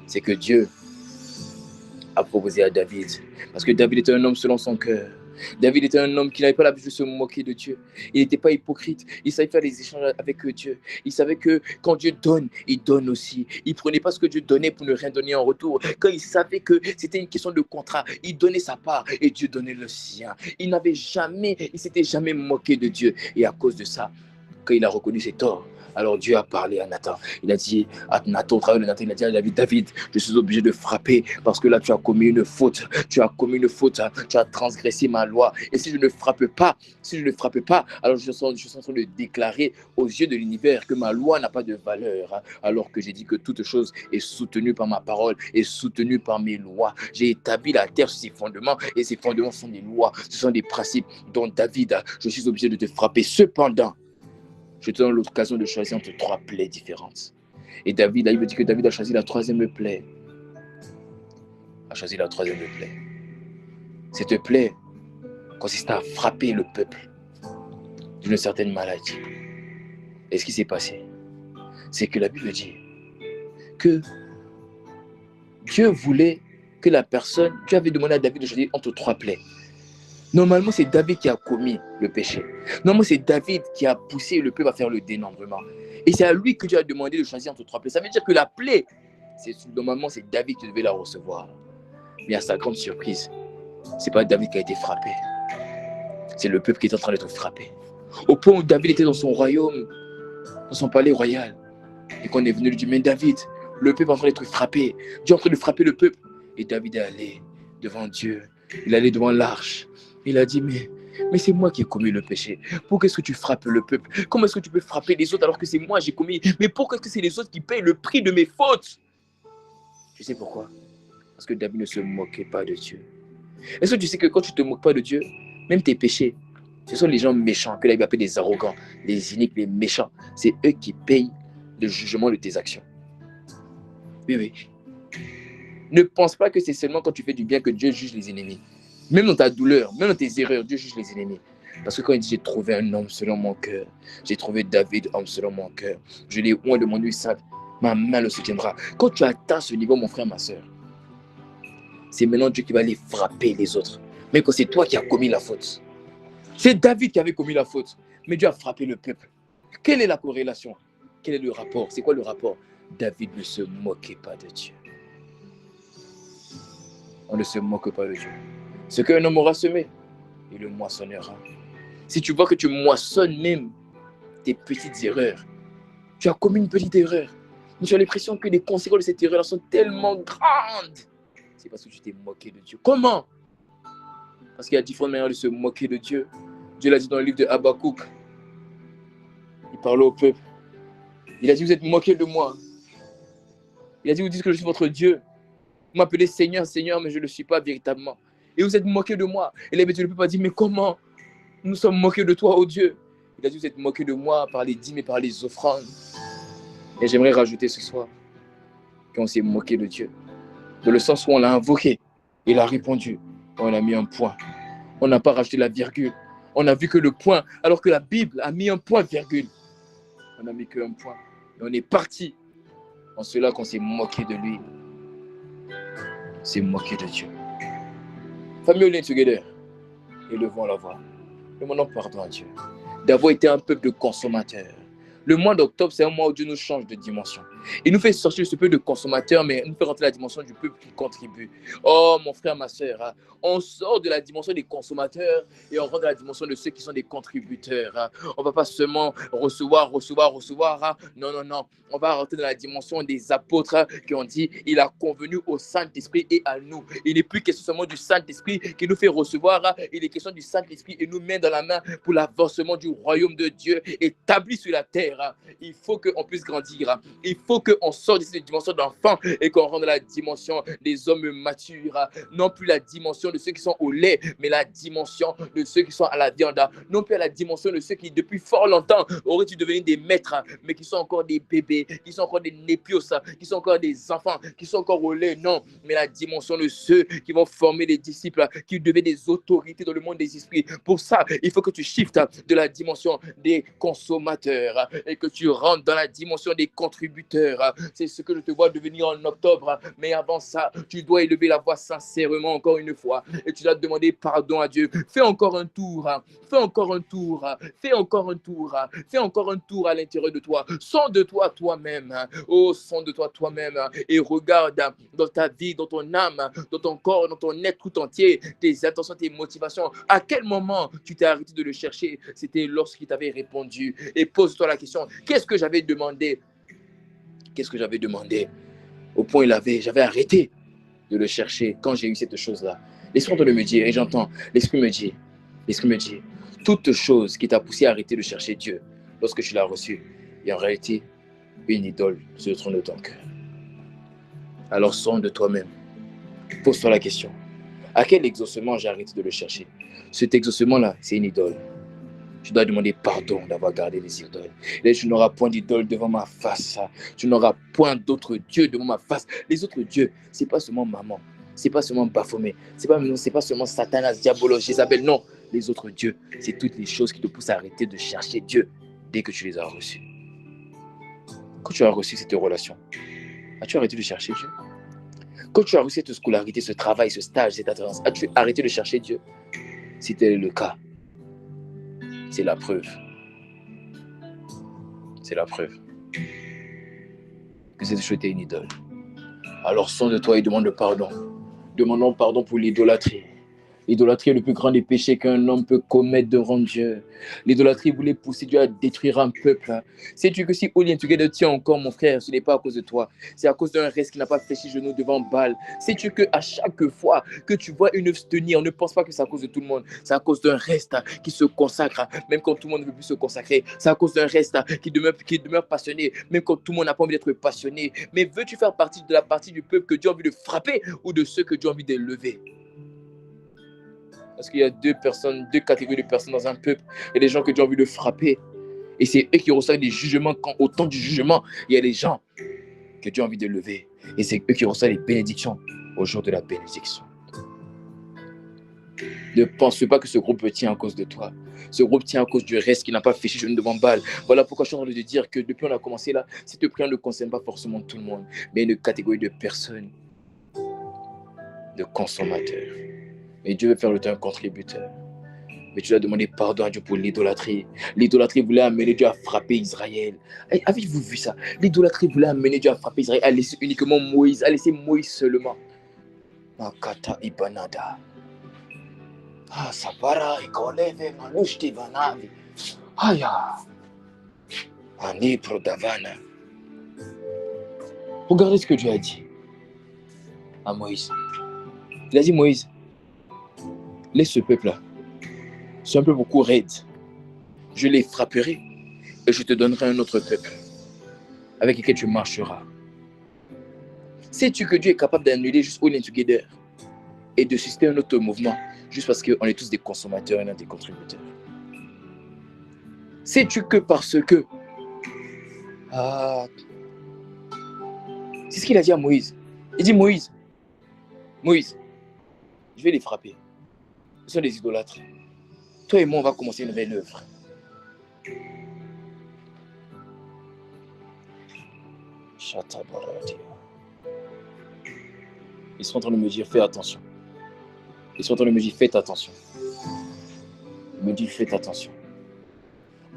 C'est que Dieu a proposé à David. Parce que David était un homme selon son cœur. David était un homme qui n'avait pas l'habitude de se moquer de Dieu. Il n'était pas hypocrite. Il savait faire des échanges avec Dieu. Il savait que quand Dieu donne, il donne aussi. Il ne prenait pas ce que Dieu donnait pour ne rien donner en retour. Quand il savait que c'était une question de contrat, il donnait sa part et Dieu donnait le sien. Il s'était jamais moqué de Dieu. Et à cause de ça, quand il a reconnu ses torts, alors Dieu a parlé à Nathan. Il a dit à Nathan, au travers de Nathan, il a dit à David, je suis obligé de frapper parce que là tu as commis une faute. Tu as transgressé ma loi. Et si je ne frappe pas, alors je suis en train de déclarer aux yeux de l'univers que ma loi n'a pas de valeur. Alors que j'ai dit que toute chose est soutenue par ma parole, est soutenue par mes lois. J'ai établi la terre sur ses fondements et ces fondements sont des lois, ce sont des principes. Donc David, je suis obligé de te frapper. Cependant, je te donne l'occasion de choisir entre 3 plaies différentes. Et David, là, il me dit que David a choisi la 3e plaie. Cette plaie consiste à frapper le peuple d'une certaine maladie. Et ce qui s'est passé, c'est que la Bible dit que Dieu voulait que Dieu avait demandé à David de choisir entre 3 plaies. Normalement, c'est David qui a commis le péché. Normalement, c'est David qui a poussé le peuple à faire le dénombrement. Et c'est à lui que Dieu a demandé de choisir entre 3 plaies. Ça veut dire que la plaie, normalement, c'est David qui devait la recevoir. Mais à sa grande surprise, ce n'est pas David qui a été frappé. C'est le peuple qui est en train d'être frappé. Au point où David était dans son royaume, dans son palais royal. Et qu'on est venu lui dire, mais David, le peuple est en train d'être frappé. Dieu est en train de frapper le peuple. Et David est allé devant Dieu. Il est allé devant l'arche. Il a dit, mais c'est moi qui ai commis le péché. Pourquoi est-ce que tu frappes le peuple? Comment est-ce que tu peux frapper les autres alors que c'est moi qui ai commis? Mais pourquoi est-ce que c'est les autres qui payent le prix de mes fautes? Tu sais pourquoi? Parce que David ne se moquait pas de Dieu. Est-ce que tu sais que quand tu ne te moques pas de Dieu, même tes péchés, ce sont les gens méchants, que la Bible appelle des arrogants, les iniques, les méchants. C'est eux qui payent le jugement de tes actions. Oui, oui. Ne pense pas que c'est seulement quand tu fais du bien que Dieu juge les ennemis. Même dans ta douleur, même dans tes erreurs, Dieu juge les ennemis. Parce que quand il dit, j'ai trouvé un homme selon mon cœur, j'ai trouvé David, homme selon mon cœur, je l'ai oint de mon huile sainte, ma main le soutiendra. Quand tu atteins ce niveau, mon frère, ma soeur, c'est maintenant Dieu qui va aller frapper les autres. Mais quand c'est toi qui as commis la faute, c'est David qui avait commis la faute, mais Dieu a frappé le peuple. Quelle est la corrélation? Quel est le rapport? C'est quoi le rapport? David ne se moquait pas de Dieu. On ne se moque pas de Dieu. Ce qu'un homme aura semé, il le moissonnera. Si tu vois que tu moissonnes même tes petites erreurs, tu as commis une petite erreur, mais tu as l'impression que les conséquences de cette erreur sont tellement grandes, c'est parce que tu t'es moqué de Dieu. Comment? Parce qu'il y a différentes manières de se moquer de Dieu. Dieu l'a dit dans le livre de Habakkuk. Il parle au peuple. Il a dit, vous êtes moqués de moi. Il a dit, vous dites que je suis votre Dieu. Vous m'appelez Seigneur, Seigneur, mais je ne le suis pas véritablement. Et vous êtes moqués de moi. Et les bêtes, le peuple a dit, mais comment nous sommes moqués de toi, ô Dieu? Il a dit, vous êtes moqués de moi par les dîmes et par les offrandes. Et j'aimerais rajouter ce soir qu'on s'est moqué de Dieu. Dans le sens où on l'a invoqué, il a répondu, on a mis un point. On n'a pas rajouté la virgule. On n'a vu que le point, alors que la Bible a mis un point, virgule. On n'a mis qu'un point. Et on est parti en cela qu'on s'est moqué de lui. On s'est moqué de Dieu. Famille All In Together, élevons la voix. Demandons pardon à Dieu d'avoir été un peuple de consommateurs. Le mois d'octobre, c'est un mois où Dieu nous change de dimension. Il nous fait sortir de ce peuple de consommateurs, mais il nous fait rentrer dans la dimension du peuple qui contribue. Oh, mon frère, ma soeur, on sort de la dimension des consommateurs et on rentre dans la dimension de ceux qui sont des contributeurs. On ne va pas seulement recevoir. Non, non, non. On va rentrer dans la dimension des apôtres qui ont dit, il a convenu au Saint-Esprit et à nous. Il n'est plus question seulement du Saint-Esprit qui nous fait recevoir. Il est question du Saint-Esprit et nous met dans la main pour l'avancement du royaume de Dieu établi sur la terre. Il faut qu'on puisse grandir. Il faut qu'on sorte de cette dimension d'enfant et qu'on rentre dans la dimension des hommes matures. Non plus la dimension de ceux qui sont au lait, mais la dimension de ceux qui sont à la viande. Non plus la dimension de ceux qui, depuis fort longtemps, auraient dû devenir des maîtres, mais qui sont encore des bébés, qui sont encore des népios, qui sont encore des enfants, qui sont encore au lait. Non, mais la dimension de ceux qui vont former des disciples, qui deviennent des autorités dans le monde des esprits. Pour ça, il faut que tu shiftes de la dimension des consommateurs et que tu rentres dans la dimension des contributeurs. C'est ce que je te vois devenir en octobre. Mais avant ça, tu dois élever la voix sincèrement encore une fois et tu dois demander pardon à Dieu. Fais encore un tour. Fais encore un tour. Fais encore un tour. Fais encore un tour à l'intérieur de toi. Sonde-toi toi-même. Oh, sonde-toi toi-même et regarde dans ta vie, dans ton âme, dans ton corps, dans ton être tout entier, tes intentions, tes motivations. À quel moment tu t'es arrêté de le chercher? C'était lorsqu'il t'avait répondu. Et pose-toi la question, qu'est-ce que j'avais demandé? Qu'est-ce que j'avais demandé? Au point j'avais arrêté de le chercher quand j'ai eu cette chose-là. L'esprit de me dire, et j'entends, l'esprit me dit, toute chose qui t'a poussé à arrêter de chercher Dieu lorsque tu l'as reçu, est en réalité une idole sur le trône de ton cœur. Alors sonde de toi-même. Pose-toi la question. À quel exaucement j'ai arrêté de le chercher? Cet exaucement-là, c'est une idole. Je dois demander pardon d'avoir gardé les idoles. Et tu n'auras point d'idole devant ma face. Tu n'auras point d'autres dieux devant ma face. Les autres dieux, ce n'est pas seulement maman. Ce n'est pas seulement Baphomet. Ce n'est pas seulement Satanas, Diabolos, Jézabel. Non, les autres dieux, c'est toutes les choses qui te poussent à arrêter de chercher Dieu dès que tu les as reçus. Quand tu as reçu cette relation, as-tu arrêté de chercher Dieu? Quand tu as reçu cette scolarité, ce travail, ce stage, cette alternance, as-tu arrêté de chercher Dieu? Si tel est le cas, c'est la preuve. C'est la preuve que cette chose était une idole. Alors sonde de toi et demande pardon. Demandons pardon pour l'idolâtrie. L'idolâtrie est le plus grand des péchés qu'un homme peut commettre devant Dieu. L'idolâtrie voulait pousser Dieu à détruire un peuple. Sais-tu que si All In Together tient encore, mon frère, ce n'est pas à cause de toi. C'est à cause d'un reste qui n'a pas fléchi genou devant Baal. Sais-tu qu'à chaque fois que tu vois une œuvre se tenir, ne pense pas que c'est à cause de tout le monde. C'est à cause d'un reste qui se consacre, même quand tout le monde ne veut plus se consacrer. C'est à cause d'un reste qui demeure passionné, même quand tout le monde n'a pas envie d'être passionné. Mais veux-tu faire partie de la partie du peuple que Dieu a envie de frapper ou de ceux que Dieu a envie d'élever? Parce qu'il y a deux catégories de personnes dans un peuple. Il y a des gens que Dieu a envie de frapper Et c'est eux qui reçoivent des jugements quand au temps du jugement, il y a des gens que Dieu a envie de lever. Et c'est eux qui reçoivent les bénédictions au jour de la bénédiction. Ne pense pas que ce groupe tient à cause de toi. Ce groupe tient à cause du reste qui n'a pas fiché genou devant Baal. Voilà pourquoi je suis en train de te dire que depuis on a commencé là, cette prière ne concerne pas forcément tout le monde, mais une catégorie de personnes, de consommateurs. Et Dieu veut faire de toi un contributeur. Mais tu dois demander pardon à Dieu pour l'idolâtrie. L'idolâtrie voulait amener Dieu à frapper Israël. Avez-vous vu ça? L'idolâtrie voulait amener Dieu à frapper Israël, à laisser uniquement Moïse, à laisser Moïse seulement. Makata Ibanada. Ah, Sapara, Ikoleve, Manushti, Vanavi. Aya. Ani Prodavana. Regardez ce que Dieu a dit à Moïse. Il a dit, Moïse, laisse ce peuple-là. C'est un peu beaucoup raide. Je les frapperai et je te donnerai un autre peuple avec lequel tu marcheras. Sais-tu que Dieu est capable d'annuler juste All In Together et de susciter un autre mouvement juste parce qu'on est tous des consommateurs et non des contributeurs? Sais-tu que parce que... c'est ce qu'il a dit à Moïse. Il dit, Moïse, je vais les frapper. Ce sont des idolâtres. Toi et moi, on va commencer une nouvelle œuvre. Ils sont en train de me dire, fais attention. Ils sont en train de me dire, faites attention. Ils me disent, faites attention.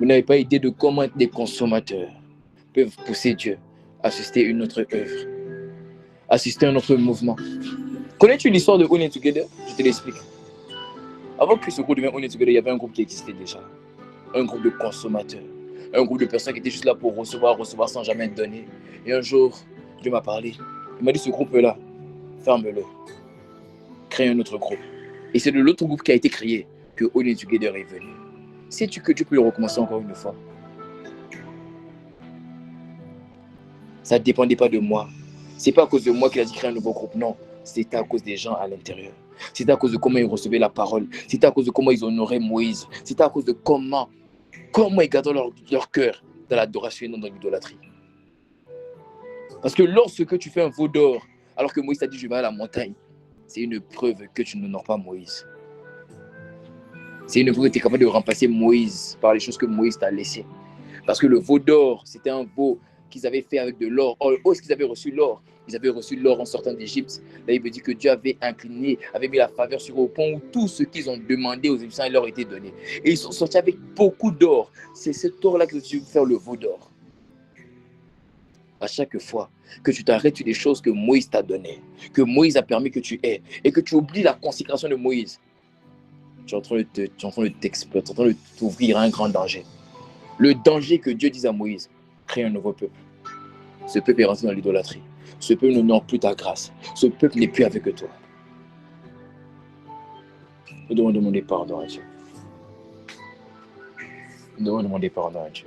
Vous n'avez pas idée de comment des consommateurs peuvent pousser Dieu à assister à une autre œuvre, assister à un autre mouvement. Connais-tu l'histoire de All In Together? Je te l'explique. Avant que ce groupe devienne All In Together, il y avait un groupe qui existait déjà. Un groupe de consommateurs. Un groupe de personnes qui étaient juste là pour recevoir sans jamais donner. Et un jour, Dieu m'a parlé. Il m'a dit, ce groupe-là, ferme-le. Crée un autre groupe. Et c'est de l'autre groupe qui a été créé que All In Together est venu. Sais-tu que Dieu peut le recommencer encore une fois? Ça ne dépendait pas de moi. Ce n'est pas à cause de moi qu'il a dit créer un nouveau groupe. Non, c'était à cause des gens à l'intérieur. C'était à cause de comment ils recevaient la parole. C'était à cause de comment ils honoraient Moïse. C'était à cause de comment ils gardaient leur cœur dans l'adoration et non dans l'idolâtrie. Parce que lorsque tu fais un veau d'or, alors que Moïse t'a dit je vais à la montagne, c'est une preuve que tu n'honores pas Moïse. C'est une preuve que tu es capable de remplacer Moïse par les choses que Moïse t'a laissées. Parce que le veau d'or, c'était un veau qu'ils avaient fait avec de l'or. Où est-ce qu'ils avaient reçu l'or? Ils avaient reçu l'or en sortant d'Égypte. Là, il me dit que Dieu avait incliné, avait mis la faveur sur eux au point où tout ce qu'ils ont demandé aux Égyptiens leur était donné. Et ils sont sortis avec beaucoup d'or. C'est cet or-là que tu veux faire le veau d'or. À chaque fois que tu t'arrêtes sur des choses que Moïse t'a données, que Moïse a permis que tu aies, et que tu oublies la consécration de Moïse, tu es en train de t'exploiter, tu es en train de t'ouvrir à un grand danger. Le danger que Dieu dit à Moïse, crée un nouveau peuple. Ce peuple est rentré dans l'idolâtrie. Ce peuple n'honore plus ta grâce. Ce peuple n'est plus avec toi. Nous devons demander pardon à Dieu. Nous devons demander pardon à Dieu.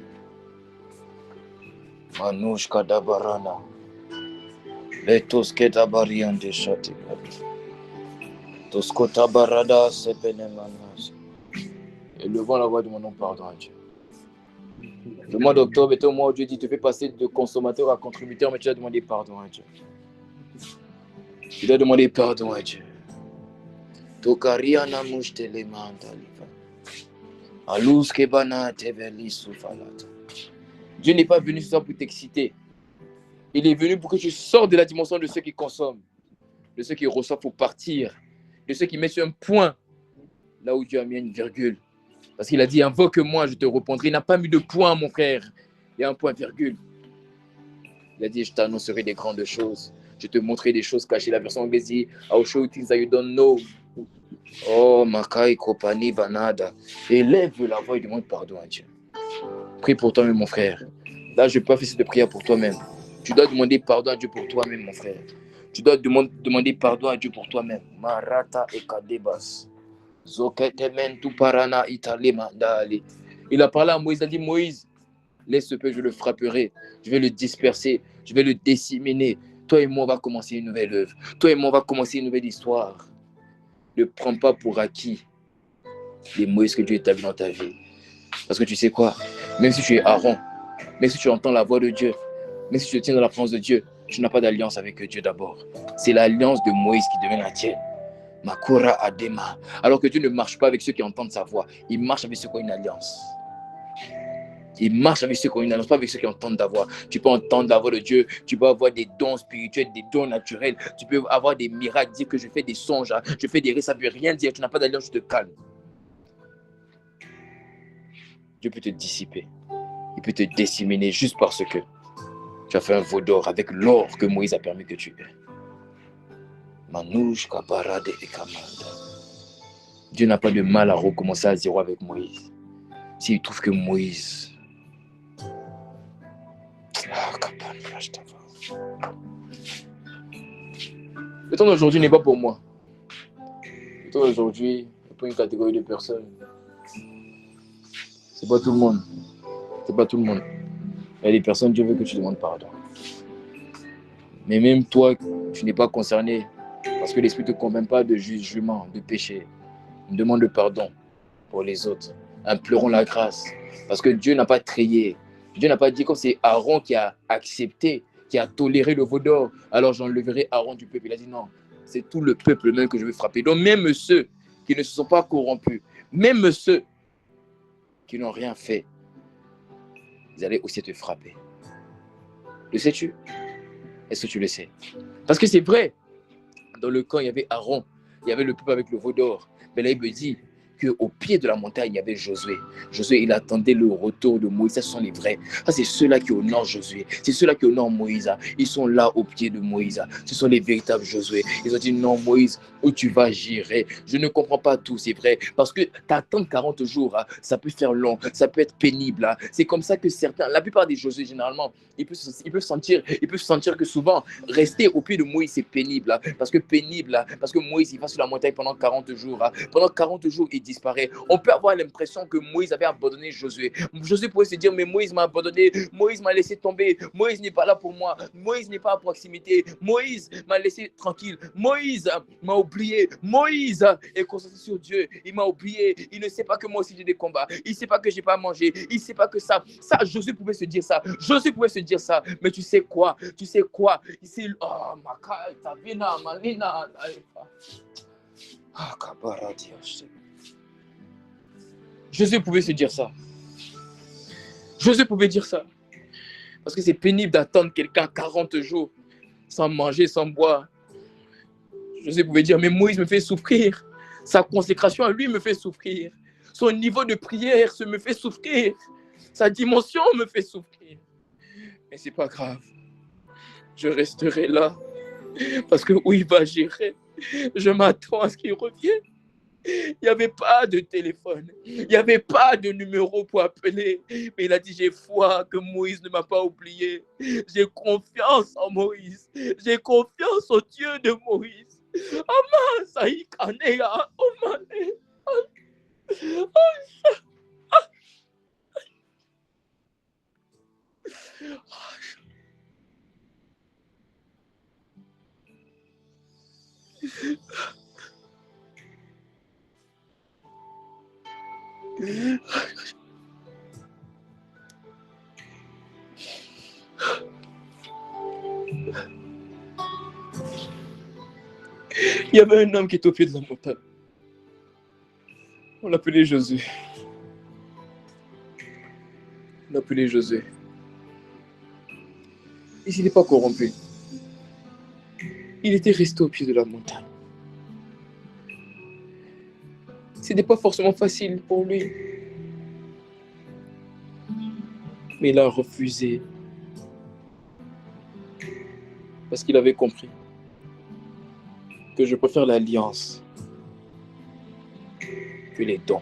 Manouche kadabarana. Letos kedabarian de chatigat. Toskota barada sepenemanas. Élevons la voix, demandons pardon à Dieu. Le mois d'octobre est un mois où Dieu dit, tu fais passer de consommateur à contributeur, mais tu dois demander pardon à Dieu. Tu dois demander pardon à Dieu. Tokariana mouchtele mandaliva. Alous kebana teveli soufalata. Dieu n'est pas venu sur ça pour t'exciter. Il est venu pour que tu sortes de la dimension de ceux qui consomment, de ceux qui reçoivent pour partir, de ceux qui mettent sur un point là où Dieu a mis une virgule. Parce qu'il a dit, invoque-moi, je te répondrai. Il n'a pas mis de point, mon frère. Il y a un point virgule. Il a dit, je t'annoncerai des grandes choses. Je te montrerai des choses cachées. La version anglaise dit, I'll show you things that you don't know. Oh, Makai Kopani Vanada. Élève la voix et demande pardon à Dieu. Prie pour toi-même, mon frère. Là, je peux faire cette prière pour toi-même. Tu dois demander pardon à Dieu pour toi-même, mon frère. Tu dois demander pardon à Dieu pour toi-même. Marata et Kadebas. Il a parlé à Moïse, il a dit, Moïse, laisse ce peuple, je le frapperai, je vais le disperser, je vais le disséminer. Toi et moi, on va commencer une nouvelle œuvre. Toi et moi, on va commencer une nouvelle histoire. Ne prends pas pour acquis les Moïse que Dieu établit dans ta vie. Parce que tu sais quoi? Même si tu es Aaron, même si tu entends la voix de Dieu, même si tu te tiens dans la présence de Dieu, tu n'as pas d'alliance avec Dieu d'abord. C'est l'alliance de Moïse qui devient la tienne. Makura Adema. Alors que Dieu ne marche pas avec ceux qui entendent sa voix. Il marche avec ceux qui ont une alliance. Il marche avec ceux qui ont une alliance, pas avec ceux qui entendent ta voix. Tu peux entendre la voix de Dieu, tu peux avoir des dons spirituels, des dons naturels, tu peux avoir des miracles, dire que je fais des songes, je fais des rêves, ça ne veut rien dire, tu n'as pas d'alliance, je te calme. Dieu peut te dissiper, il peut te disséminer juste parce que tu as fait un veau d'or avec l'or que Moïse a permis que tu aies. Manouche kabarade et kamanda. Dieu n'a pas de mal à recommencer à zéro avec Moïse. S'il trouve que Moïse... Le temps d'aujourd'hui n'est pas pour moi. Le temps d'aujourd'hui est pour une catégorie de personnes. C'est pas tout le monde. C'est pas tout le monde. Il y a des personnes, Dieu veut que tu demandes pardon. Mais même toi, tu n'es pas concerné parce que l'Esprit ne te convainc pas de jugement, de péché. Demande le pardon pour les autres. Implorons la grâce. Parce que Dieu n'a pas trayé. Dieu n'a pas dit que c'est Aaron qui a accepté, qui a toléré le veau d'or. Alors j'enlèverai Aaron du peuple. Il a dit non, c'est tout le peuple même que je vais frapper. Donc même ceux qui ne se sont pas corrompus, même ceux qui n'ont rien fait, ils allaient aussi te frapper. Le sais-tu? Est-ce que tu le sais? Parce que c'est vrai, dans le camp, il y avait Aaron, il y avait le peuple avec le veau d'or. Mais là, il me dit qu'au pied de la montagne, il y avait Josué. Josué, il attendait le retour de Moïse. Ça, ce sont les vrais. Ça, c'est ceux-là qui honorent Josué. C'est ceux-là qui honorent Moïse. Ils sont là au pied de Moïse. Ce sont les véritables Josué. Ils ont dit, non, Moïse, où tu vas, j'irai. Je ne comprends pas tout, c'est vrai. Parce que t'attends 40 jours, ça peut faire long, ça peut être pénible. C'est comme ça que certains, la plupart des Josué, généralement, ils peuvent sentir que souvent, rester au pied de Moïse, c'est pénible. Parce que pénible, parce que Moïse, il va sur la montagne pendant 40 jours. Pendant 40 jours, il disparaît. On peut avoir l'impression que Moïse avait abandonné Josué. Josué pouvait se dire, mais Moïse m'a abandonné, Moïse m'a laissé tomber, Moïse n'est pas là pour moi, Moïse n'est pas à proximité, Moïse m'a laissé tranquille, Moïse m'a oublié, Moïse est concentré sur Dieu, il m'a oublié, il ne sait pas que moi aussi j'ai des combats, il ne sait pas que je n'ai pas à manger, il ne sait pas que ça, Josué pouvait se dire ça, mais tu sais quoi, c'est, oh, ma Tavina, Malina, Josué pouvait se dire ça. Josué pouvait dire ça. Parce que c'est pénible d'attendre quelqu'un 40 jours sans manger, sans boire. Josué pouvait dire, mais Moïse me fait souffrir. Sa consécration à lui me fait souffrir. Son niveau de prière me fait souffrir. Sa dimension me fait souffrir. Mais c'est pas grave. Je resterai là. Parce que où il va, j'irai. Je m'attends à ce qu'il revienne. Il n'y avait pas de téléphone, il n'y avait pas de numéro pour appeler. Mais il a dit, j'ai foi que Moïse ne m'a pas oublié. J'ai confiance en Moïse. J'ai confiance au Dieu de Moïse. Ama Saïkanea, Omane. Il y avait un homme qui était au pied de la montagne. On l'appelait Josué. Et s'il n'est pas corrompu, il était resté au pied de la montagne. Ce n'était pas forcément facile pour lui. Mais il a refusé. Parce qu'il avait compris que je préfère l'alliance que les dons,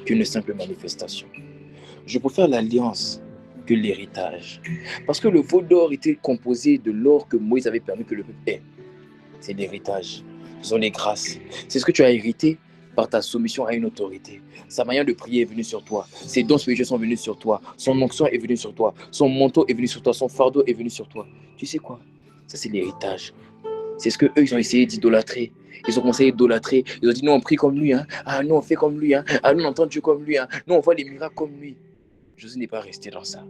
qu'une simple manifestation. Je préfère l'alliance que l'héritage. Parce que le veau d'or était composé de l'or que Moïse avait permis que le peuple ait. C'est l'héritage. Ce sont les grâces. C'est ce que tu as hérité par ta soumission à une autorité. Sa manière de prier est venue sur toi. Ses dons spirituels sont venus sur toi. Son onction est venue sur toi. Son manteau est venu sur toi. Son fardeau est venu sur toi. Tu sais quoi? Ça, c'est l'héritage. C'est ce qu'eux, ils ont essayé d'idolâtrer. Ils ont commencé à idolâtrer. Ils ont dit, nous, on prie comme lui. Hein. Ah, nous, on fait comme lui. Hein. Ah, nous, on entend Dieu comme lui. Hein. Nous, on voit les miracles comme lui. Jésus n'est pas resté dans ça.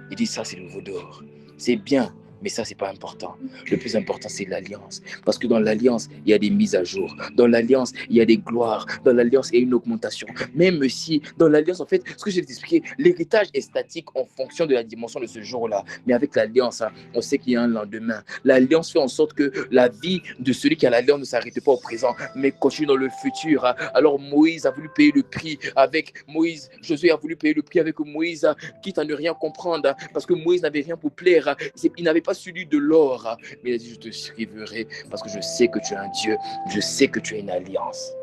Il dit ça, c'est le veau d'or. C'est bien, mais ça, c'est pas important. Le plus important, c'est l'alliance. Parce que dans l'alliance, il y a des mises à jour. Dans l'alliance, il y a des gloires. Dans l'alliance, il y a une augmentation. Même si, dans l'alliance, en fait, ce que je vais t'expliquer, l'héritage est statique en fonction de la dimension de ce jour-là. Mais avec l'alliance, on sait qu'il y a un lendemain. L'alliance fait en sorte que la vie de celui qui a l'alliance ne s'arrête pas au présent, mais continue dans le futur. Alors Moïse a voulu payer le prix avec Moïse. Josué a voulu payer le prix avec Moïse, quitte à ne rien comprendre, parce que Moïse n'avait rien pour plaire. Il n'avait pas celui de l'or, mais il a dit, je te suivrai parce que je sais que tu es un Dieu, je sais que tu as une alliance.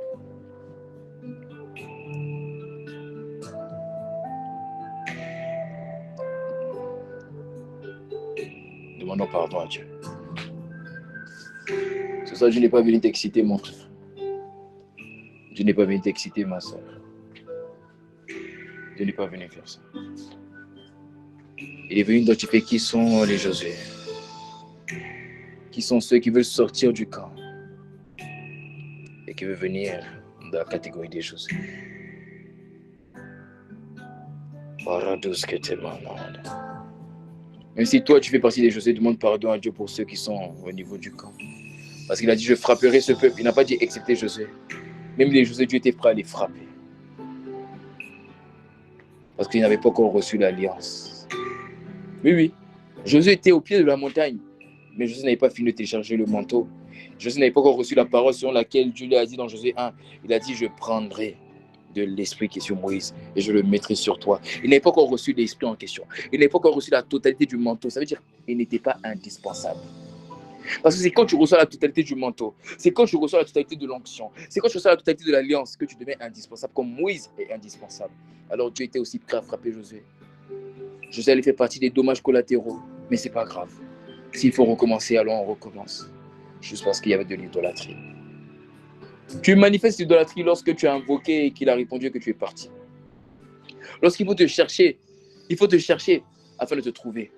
Demandons pardon à Dieu. C'est ça, je n'ai pas venu t'exciter, mon frère. Je n'ai pas venu t'exciter, ma soeur. Je n'ai pas venu faire ça. Il est venu identifier qui sont les Josué. Qui sont ceux qui veulent sortir du camp et qui veulent venir dans la catégorie des Josué. Même si toi tu fais partie des Josué, demande pardon à Dieu pour ceux qui sont au niveau du camp. Parce qu'il a dit, je frapperai ce peuple. Il n'a pas dit excepté Josué. Même les Josué, Dieu était prêt à les frapper. Parce qu'ils n'avaient pas encore reçu l'alliance. Oui. Josué était au pied de la montagne. Mais Josué n'avait pas fini de télécharger le manteau. Josué n'avait pas encore reçu la parole selon laquelle Dieu lui a dit dans Josué 1. Il a dit, je prendrai de l'esprit qui est sur Moïse et je le mettrai sur toi. Il n'avait pas encore reçu l'esprit en question. Il n'avait pas encore reçu la totalité du manteau. Ça veut dire qu'il n'était pas indispensable. Parce que c'est quand tu reçois la totalité du manteau, c'est quand tu reçois la totalité de l'onction, c'est quand tu reçois la totalité de l'alliance que tu deviens indispensable, comme Moïse est indispensable. Alors Dieu était aussi prêt à frapper Josué. Josué allait faire partie des dommages collatéraux, mais c'est pas grave. S'il faut recommencer, alors on recommence. Juste parce qu'il y avait de l'idolâtrie. Tu manifestes l'idolâtrie lorsque tu as invoqué et qu'il a répondu que tu es parti. Lorsqu'il faut te chercher afin de te trouver.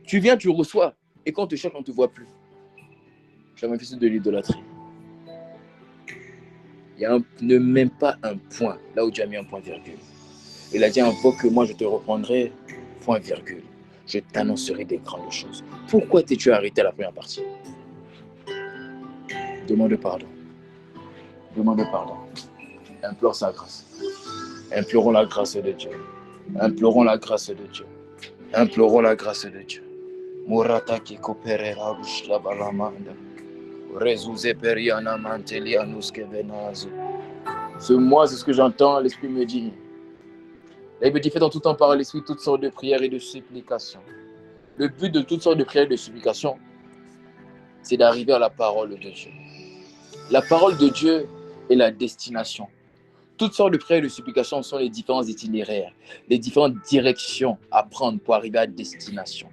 Tu viens, tu reçois, et quand on te cherche, on ne te voit plus. Tu as manifesté de l'idolâtrie. Il y a ne même pas un point, là où tu as mis un point virgule. Il a dit, invoque-moi, je te reprendrai, point virgule. Je t'annoncerai des grandes choses. Pourquoi t'es-tu arrêté à la première partie? Demande pardon. Demande pardon. Implore sa grâce. Implorons la grâce de Dieu. Implorons la grâce de Dieu. Implorons la grâce de Dieu. Morata qui coopérera la balamanda. Résouzé periana mantelia nous kevenazo. Ce mois, c'est ce que j'entends, l'Esprit me dit. Il me dit, fais dans tout temps par l'Esprit toutes sortes de prières et de supplications. Le but de toutes sortes de prières et de supplications, c'est d'arriver à la parole de Dieu. La parole de Dieu est la destination. Toutes sortes de prières et de supplications sont les différents itinéraires, les différentes directions à prendre pour arriver à destination.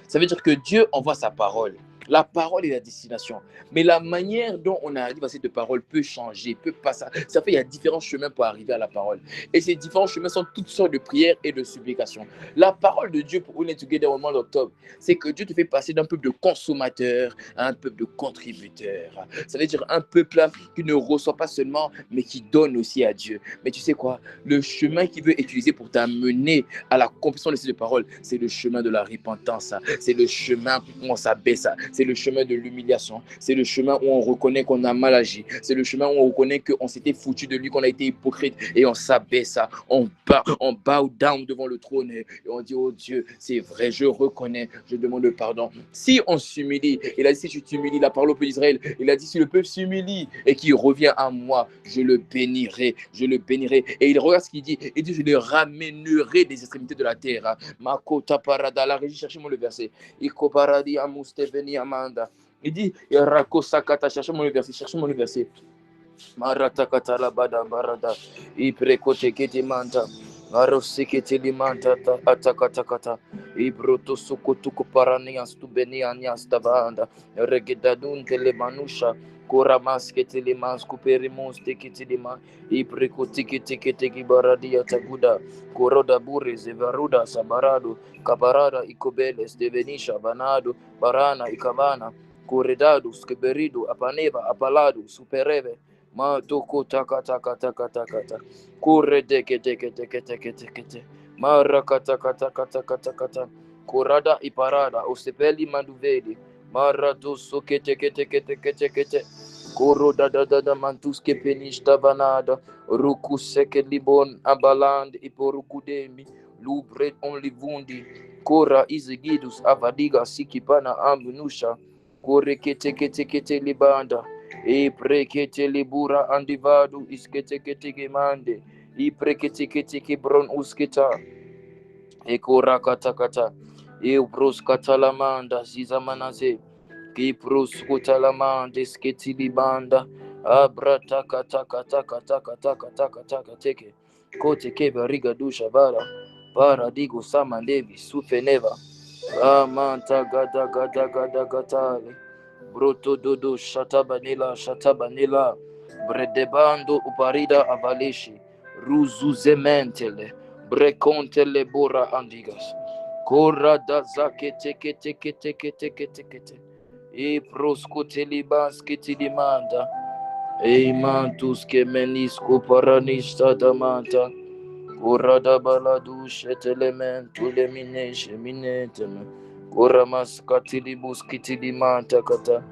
Ça veut dire que Dieu envoie sa parole. La parole est la destination. Mais la manière dont on arrive à cette parole peut changer, peut passer. Ça fait qu'il y a différents chemins pour arriver à la parole. Et ces différents chemins sont toutes sortes de prières et de supplications. La parole de Dieu pour Unite Together au mois d'octobre, c'est que Dieu te fait passer d'un peuple de consommateurs à un peuple de contributeurs. Ça veut dire un peuple qui ne reçoit pas seulement, mais qui donne aussi à Dieu. Mais tu sais quoi? Le chemin qu'il veut utiliser pour t'amener à la compréhension de ces paroles, c'est le chemin de la repentance. C'est le chemin où on s'abaisse. C'est le chemin de l'humiliation. C'est le chemin où on reconnaît qu'on a mal agi. C'est le chemin où on reconnaît qu'on s'était foutu de lui, qu'on a été hypocrite et on s'abaisse. On bow down devant le trône et on dit, oh Dieu, c'est vrai, je reconnais, je demande pardon. Si on s'humilie, il a dit, si tu t'humilies, la parole au peuple d'Israël, il a dit, si le peuple s'humilie et qu'il revient à moi, je le bénirai, je le bénirai. Et il regarde ce qu'il dit, il dit, je le ramènerai des extrémités de la terre. Makota parada, la régie, cherchez-moi le verset. Iko paradi amusteveni amanda. Il dit, Rakosakata, cherchez-moi le verset. Maratakata la bada barada. Iprekote kete manta. Marosikete limanta atakatakata. Ibroto sokotuko paranias tubenianias tabanda. Regedadun telemanusha. Koramas ketelimans kuperimus tekitilima. Iprekotikiti baradia taguda. Koroda bures evaruda sabarado. Kabarada ikobeles devenisha banado. Barana ikabana. Corredado, skeberido, apaneva, apalado, supereve, ma toko taka. Corre deke. Marakata kata kata kata kata. Korada iparada. Osepeli manduvedi. Marado sokete kete kete kete kete. Koro da da da da mantuske penishta banada. Ruku seke libon abaland iporukudemi. Lubre on livundi. Kora izigidus avadiga sikipana ambunusha. Kore kete kete kete libanda. E prekete libura andivadu iskete kete gemande. I prekete kete kebron usketa. E kora kata kata. E bros katalamanda zizamanaze. Ki pros kutalamanda sketi libanda. Abrata kata kata kata kata kata kata kateke. Kote kebe riga dusha bara. Para digo samandevi sufeneva. Amanta gada gada gada gatale. Broto dodo shatabanila. Bredebando uparida avalishi. Ruzuzementele. Brecontele bora andigas. Kora da zake teke teke teke teke teke te. E proscoteli basketi dimanda. E mantus ke menisco paranista damanta. Kora da baladu shetelementu lemine sheminetem. Kora maskatili buskiti dimanta kata.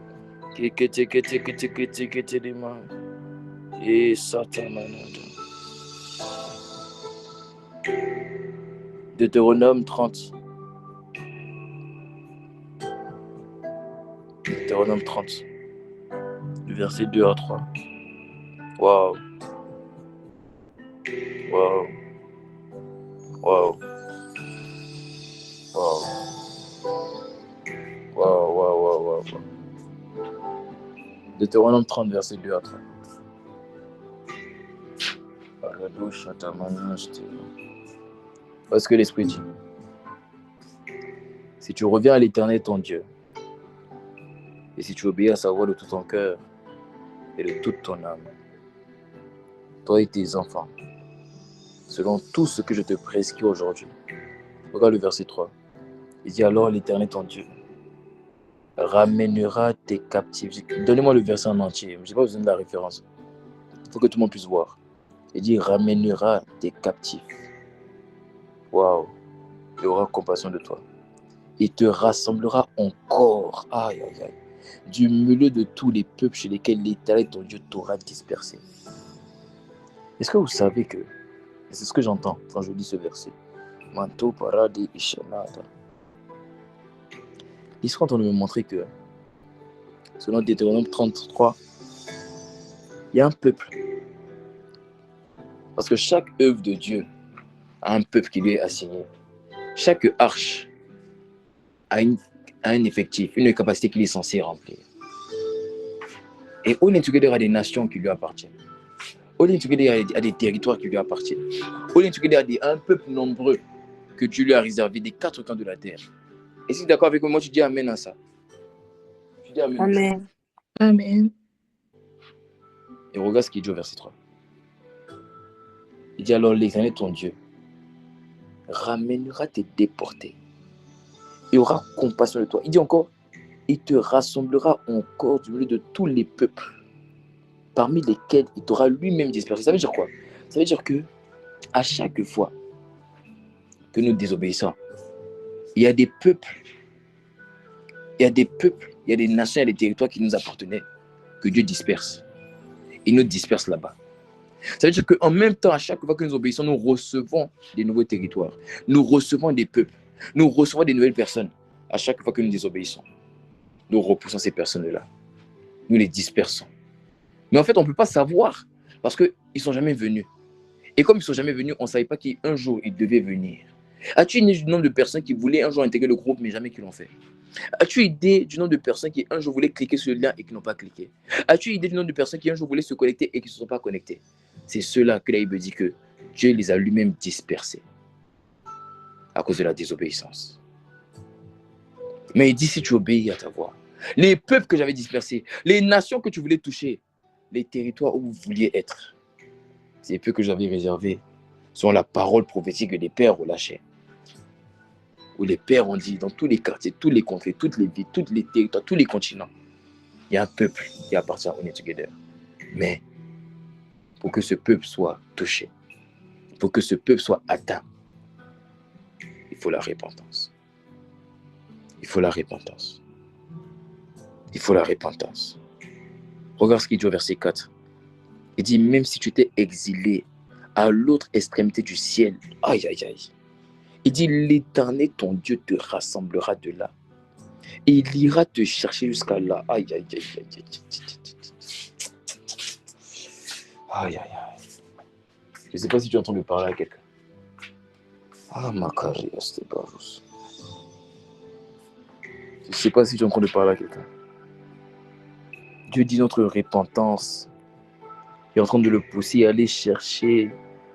Keke teke teke teke teke te dimanta. E satamanata. Deutéronome 30. Deutéronome 30. Du verset 2 à 3. Waouh. Waouh. Waouh. Waouh. Waouh, waouh, waouh, waouh. Deutéronome 30, verset 2 à 3. Parce que l'Esprit dit, si tu reviens à l'Éternel ton Dieu, et si tu obéis à sa voix de tout ton cœur et de toute ton âme, toi et tes enfants, selon tout ce que je te prescris aujourd'hui. Regarde le verset 3. Il dit alors l'Éternel ton Dieu ramènera tes captifs. Donnez-moi le verset en entier, je n'ai pas besoin de la référence. Il faut que tout le monde puisse voir. Il dit ramènera tes captifs. Waouh. Il aura compassion de toi. Il te rassemblera encore, aïe, aïe, aïe, du milieu de tous les peuples chez lesquels l'Éternel ton Dieu t'aura dispersé. Est-ce que vous savez que, et c'est ce que j'entends quand je lis ce verset, Manto paradi ishanada. Il sera en train de me montrer que, selon Deutéronome 33, il y a un peuple. Parce que chaque œuvre de Dieu a un peuple qui lui est assigné. Chaque arche a un effectif, une capacité qu'il est censé remplir. Et All In Together a des nations qui lui appartiennent. All In Together a des territoires qui lui appartiennent. All In Together a un peuple nombreux que Dieu lui a réservé des quatre coins de la terre. Et si tu es d'accord avec moi, tu dis Amen à ça. Tu dis Amen. Amen. Amen. Et regarde ce qu'il dit au verset 3. Il dit alors l'Éternel ton Dieu ramènera tes déportés. Il aura compassion de toi. Il dit encore, il te rassemblera encore du milieu de tous les peuples parmi lesquels il t'aura lui-même dispersé. Ça veut dire quoi? Ça veut dire que à chaque fois que nous désobéissons, il y a des peuples, il y a des nations, il y a des territoires qui nous appartenaient, que Dieu disperse. Il nous disperse là-bas. Ça veut dire qu'en même temps, à chaque fois que nous obéissons, nous recevons des nouveaux territoires. Nous recevons des peuples. Nous recevons des nouvelles personnes. À chaque fois que nous désobéissons, nous repoussons ces personnes-là. Nous les dispersons. Mais en fait, on ne peut pas savoir parce qu'ils ne sont jamais venus. Et comme ils ne sont jamais venus, on ne savait pas qu'un jour, ils devaient venir. As-tu une idée du nombre de personnes qui voulaient un jour intégrer le groupe, mais jamais qui l'ont fait? As-tu idée du nombre de personnes qui un jour voulaient cliquer sur le lien et qui n'ont pas cliqué? As-tu idée du nombre de personnes qui un jour voulaient se connecter et qui ne se sont pas connectées? C'est ceux-là que la Bible dit que Dieu les a lui-même dispersés à cause de la désobéissance. Mais il dit si tu obéis à ta voix, les peuples que j'avais dispersés, les nations que tu voulais toucher, les territoires où vous vouliez être, c'est peu que j'avais réservé selon la parole prophétique que les pères relâchaient. Où les pères ont dit dans tous les quartiers, tous les contrées, toutes les villes, tous les territoires, tous les continents, il y a un peuple qui appartient à All In Together. Mais pour que ce peuple soit touché, pour que ce peuple soit atteint, Il faut la repentance. Il faut la repentance. Il faut la repentance. Regarde ce qu'il dit au verset 4. Il dit, même si tu t'es exilé à l'autre extrémité du ciel, aïe, aïe, aïe. Il dit, l'Éternel, ton Dieu, te rassemblera de là. Et il ira te chercher jusqu'à là. Aïe, aïe, aïe, aïe, aïe. Aïe, aïe, aïe. Je ne sais pas si tu es en train de parler à quelqu'un. Ah, ma carrière, c'était pas juste. Je ne sais pas si tu es en train de parler à quelqu'un. Dieu dit notre repentance est en train de le pousser à aller chercher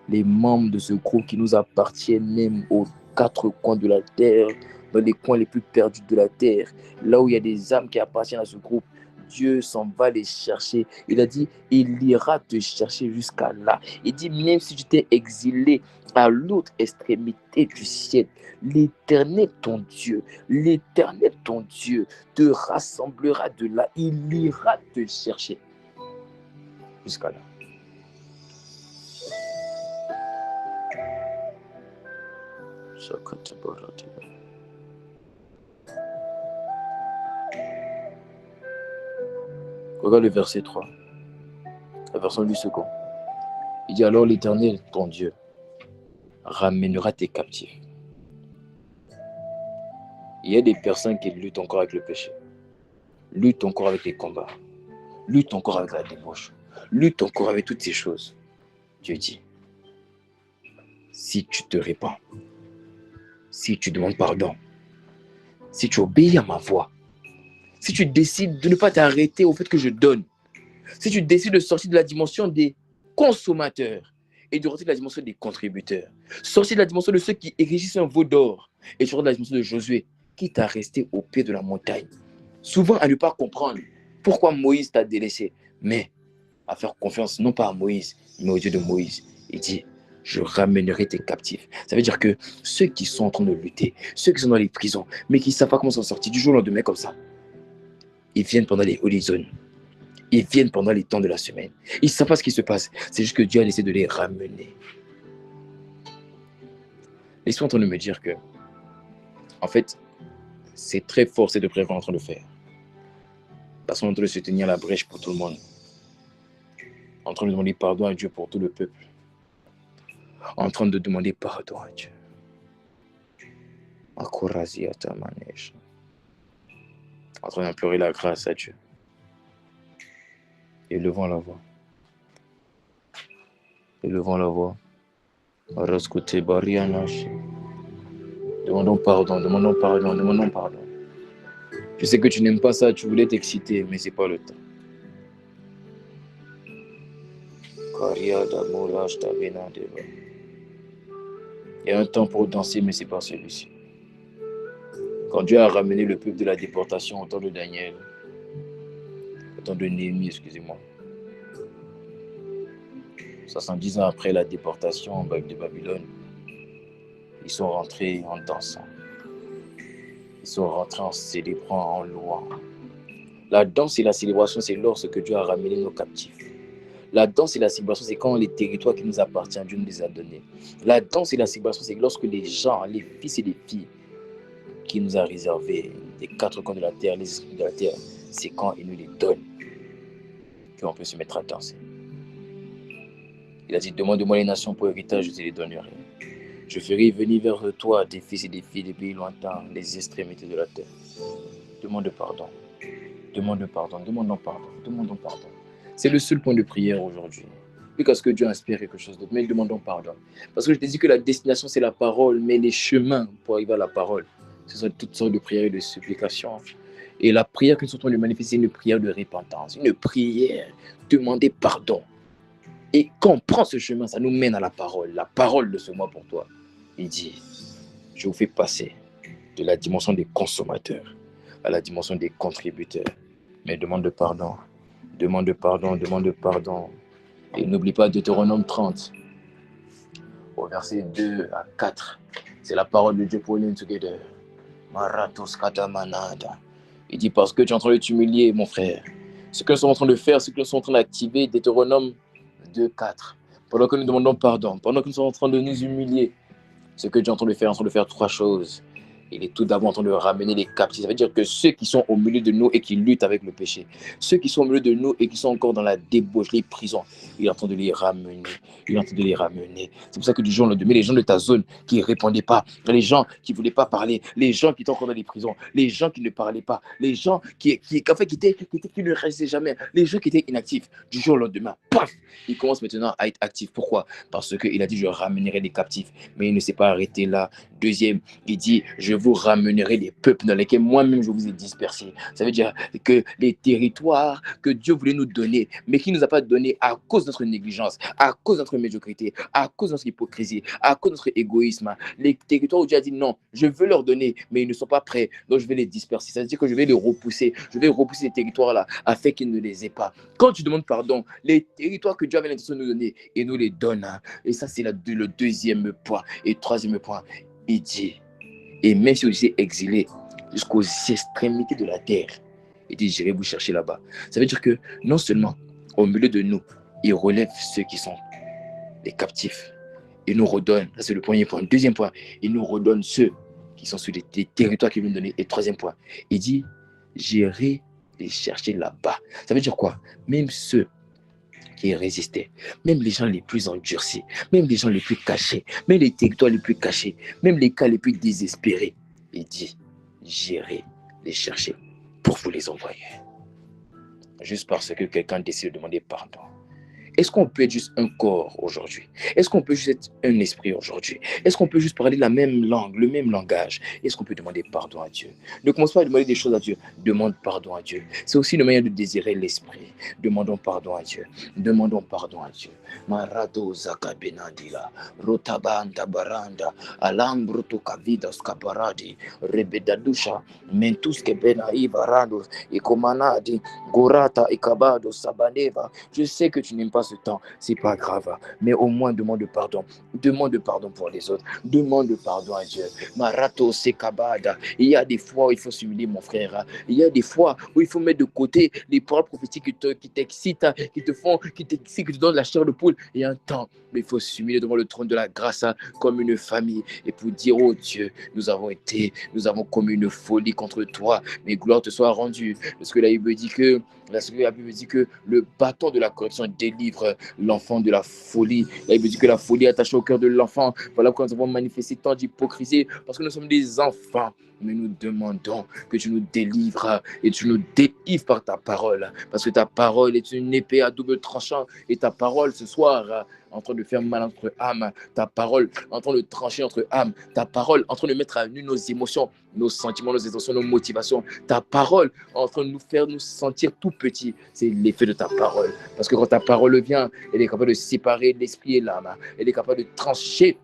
les membres de ce groupe qui nous appartiennent même aux quatre coins de la terre, dans les coins les plus perdus de la terre, là où il y a des âmes qui appartiennent à ce groupe. Dieu s'en va les chercher. Il a dit, il ira te chercher jusqu'à là. Il dit, même si tu t'es exilé à l'autre extrémité du ciel, l'Éternel ton Dieu te rassemblera de là. Il ira te chercher jusqu'à là. Regarde le verset 3, la version du second. Il dit, alors l'Éternel, ton Dieu, ramènera tes captifs. Il y a des personnes qui luttent encore avec le péché, luttent encore avec les combats, luttent encore avec la débauche, luttent encore avec toutes ces choses. Dieu dit, si tu te répands, si tu demandes pardon, si tu obéis à ma voix, si tu décides de ne pas t'arrêter au fait que je donne, si tu décides de sortir de la dimension des consommateurs et de rentrer de la dimension des contributeurs, sortir de la dimension de ceux qui érigissent un veau d'or et tu rentres de la dimension de Josué, quitte à rester au pied de la montagne, souvent à ne pas comprendre pourquoi Moïse t'a délaissé, mais à faire confiance non pas à Moïse, mais au Dieu de Moïse. Il dit, je ramènerai tes captifs. Ça veut dire que ceux qui sont en train de lutter, ceux qui sont dans les prisons, mais qui ne savent pas comment s'en sortir du jour au lendemain comme ça, ils viennent pendant les holy zones. Ils viennent pendant les temps de la semaine. Ils ne savent pas ce qui se passe. C'est juste que Dieu a essayé de les ramener. Ils sont en train de me dire que, en fait, c'est très fort, c'est de prévoir en train de faire. Parce qu'on est en train de se tenir la brèche pour tout le monde. En train de demander pardon à Dieu pour tout le peuple. En train de demander pardon à Dieu. En train d'implorer la grâce à Dieu. Élevons la voix. Élevons la voix. Demandons pardon, demandons pardon, demandons pardon. Je sais que tu n'aimes pas ça, tu voulais t'exciter, mais ce n'est pas le temps. Il y a un temps pour danser, mais ce n'est pas celui-ci. Quand Dieu a ramené le peuple de la déportation au temps de Daniel, au temps de Néhémie, excusez-moi, 70 ans après la déportation de Babylone, ils sont rentrés en dansant. Ils sont rentrés en célébrant, en louant. La danse et la célébration, c'est lorsque Dieu a ramené nos captifs. La danse et la célébration, c'est quand les territoires qui nous appartiennent, Dieu nous les a donnés. La danse et la célébration, c'est lorsque les gens, les fils et les filles qui nous a réservés des quatre coins de la terre, les esprits de la terre, c'est quand il nous les donne qu'on peut se mettre à danser. Il a dit, demande-moi les nations pour héritage, je te les donnerai. Je ferai venir vers toi des fils et des filles des pays lointains, les extrémités de la terre. Demande pardon. Demande pardon. Demandons pardon. Demandons pardon. C'est le seul point de prière aujourd'hui. Plus qu'à ce que Dieu inspire quelque chose d'autre, mais demandons pardon. Parce que je te dis que la destination, c'est la parole, mais les chemins pour arriver à la parole, ce sont toutes sortes de prières et de supplications. Et la prière que nous sommes en train de manifester, c'est une prière de repentance, une prière, demander pardon. Et quand on prend ce chemin, ça nous mène à la parole de ce mois pour toi. Il dit, je vous fais passer de la dimension des consommateurs à la dimension des contributeurs. Mais demande pardon, demande pardon, demande pardon. Et n'oublie pas Deutéronome 30, au verset 2 à 4. C'est la parole de Dieu pour Union Together. Il dit, parce que tu es en train de t'humilier, mon frère. Ce que nous sommes en train de faire, ce que nous sommes en train d'activer, Deutéronome 2, 4. Pendant que nous demandons pardon, pendant que nous sommes en train de nous humilier, Ce que Dieu est en train de faire, il est en train de faire trois choses. Il est tout d'abord en train de ramener les captifs. Ça veut dire que ceux qui sont au milieu de nous et qui luttent avec le péché, ceux qui sont au milieu de nous et qui sont encore dans la débauche, les prisons, il est en train de les ramener. Il est en train de les ramener. C'est pour ça que du jour au lendemain, les gens de ta zone qui ne répondaient pas, les gens qui ne voulaient pas parler, les gens qui étaient encore dans les prisons, les gens qui ne parlaient pas, les gens qui ne restaient jamais, les gens qui étaient inactifs, du jour au lendemain, paf, ils commencent maintenant à être actifs. Pourquoi? Parce qu'il a dit, je ramènerai les captifs. Mais il ne s'est pas arrêté là. Deuxième, il dit, je vous ramènerai les peuples dans lesquels moi-même je vous ai dispersés. Ça veut dire que les territoires que Dieu voulait nous donner, mais qu'il ne nous a pas donné à cause de notre négligence, à cause de notre médiocrité, à cause de notre hypocrisie, à cause de notre égoïsme. Les territoires où Dieu a dit non, je veux leur donner, mais ils ne sont pas prêts, donc je vais les disperser. Ça veut dire que je vais les repousser. Je vais repousser ces territoires-là afin qu'ils ne les aient pas. Quand tu demandes pardon, les territoires que Dieu avait l'intention de nous donner, il nous les donne. Et ça, c'est le deuxième point. Et troisième point, il dit, et même si vous étiez exilés jusqu'aux extrémités de la terre, il dit, j'irai vous chercher là-bas. Ça veut dire que non seulement au milieu de nous, il relève ceux qui sont les captifs. Il nous redonne, ça c'est le premier point. Deuxième point, il nous redonne ceux qui sont sur les territoires qu'il nous donne. Et troisième point, il dit, j'irai les chercher là-bas. Ça veut dire quoi? Même ceux qui résistaient, même les gens les plus endurcis, même les gens les plus cachés, même les territoires les plus cachés, même les cas les plus désespérés, il dit, j'irai les chercher pour vous les envoyer. Juste parce que quelqu'un décide de demander pardon. Est-ce qu'on peut être juste un corps aujourd'hui? Est-ce qu'on peut juste être un esprit aujourd'hui? Est-ce qu'on peut juste parler la même langue, le même langage? Est-ce qu'on peut demander pardon à Dieu? Ne commence pas à demander des choses à Dieu. Demande pardon à Dieu. C'est aussi une manière de désirer l'esprit. Demandons pardon à Dieu. Demandons pardon à Dieu. Marado zakabenadila, rotabanda baranda, alambruto kavidas kaparadi, rebedadusha, mentus kebena ibarados, ikomanadi, gorata ikabado sabaneva. Je sais que tu n'aimes pas ce temps, c'est pas grave, mais au moins demande pardon. Demande pardon pour les autres. Demande pardon à Dieu. Marato sekabada. Il y a des fois où il faut s'humilier, mon frère. Il y a des fois où il faut mettre de côté les paroles prophétiques qui t'excitent, qui t'excitent, qui te donnent la chair de poule. Il y a un temps, mais il faut s'humilier devant le trône de la grâce comme une famille et pour dire, oh Dieu, nous avons commis une folie contre toi, mais gloire te soit rendue. Parce que la Bible dit que le bâton de la correction délivre l'enfant de la folie. La Bible dit que la folie est attachée au cœur de l'enfant. Voilà pourquoi nous avons manifesté tant d'hypocrisie, parce que nous sommes des enfants. Mais nous demandons que tu nous délivres et tu nous délivres par ta parole. Parce que ta parole est une épée à double tranchant. Et ta parole ce soir en train de faire mal entre âmes. Ta parole en train de trancher entre âmes. Ta parole en train de mettre à nu nos émotions, nos sentiments, nos intentions, nos motivations. Ta parole en train de nous faire nous sentir tout petits. C'est l'effet de ta parole. Parce que quand ta parole vient, elle est capable de séparer l'esprit et l'âme. Elle est capable de trancher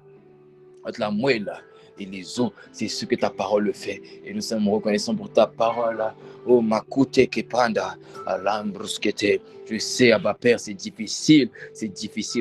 entre la moelle et les os. C'est ce que ta parole fait. Et nous sommes reconnaissants pour ta parole. Oh, Makute Kepanda, Alambrusquete. Je sais, Abba Père, c'est difficile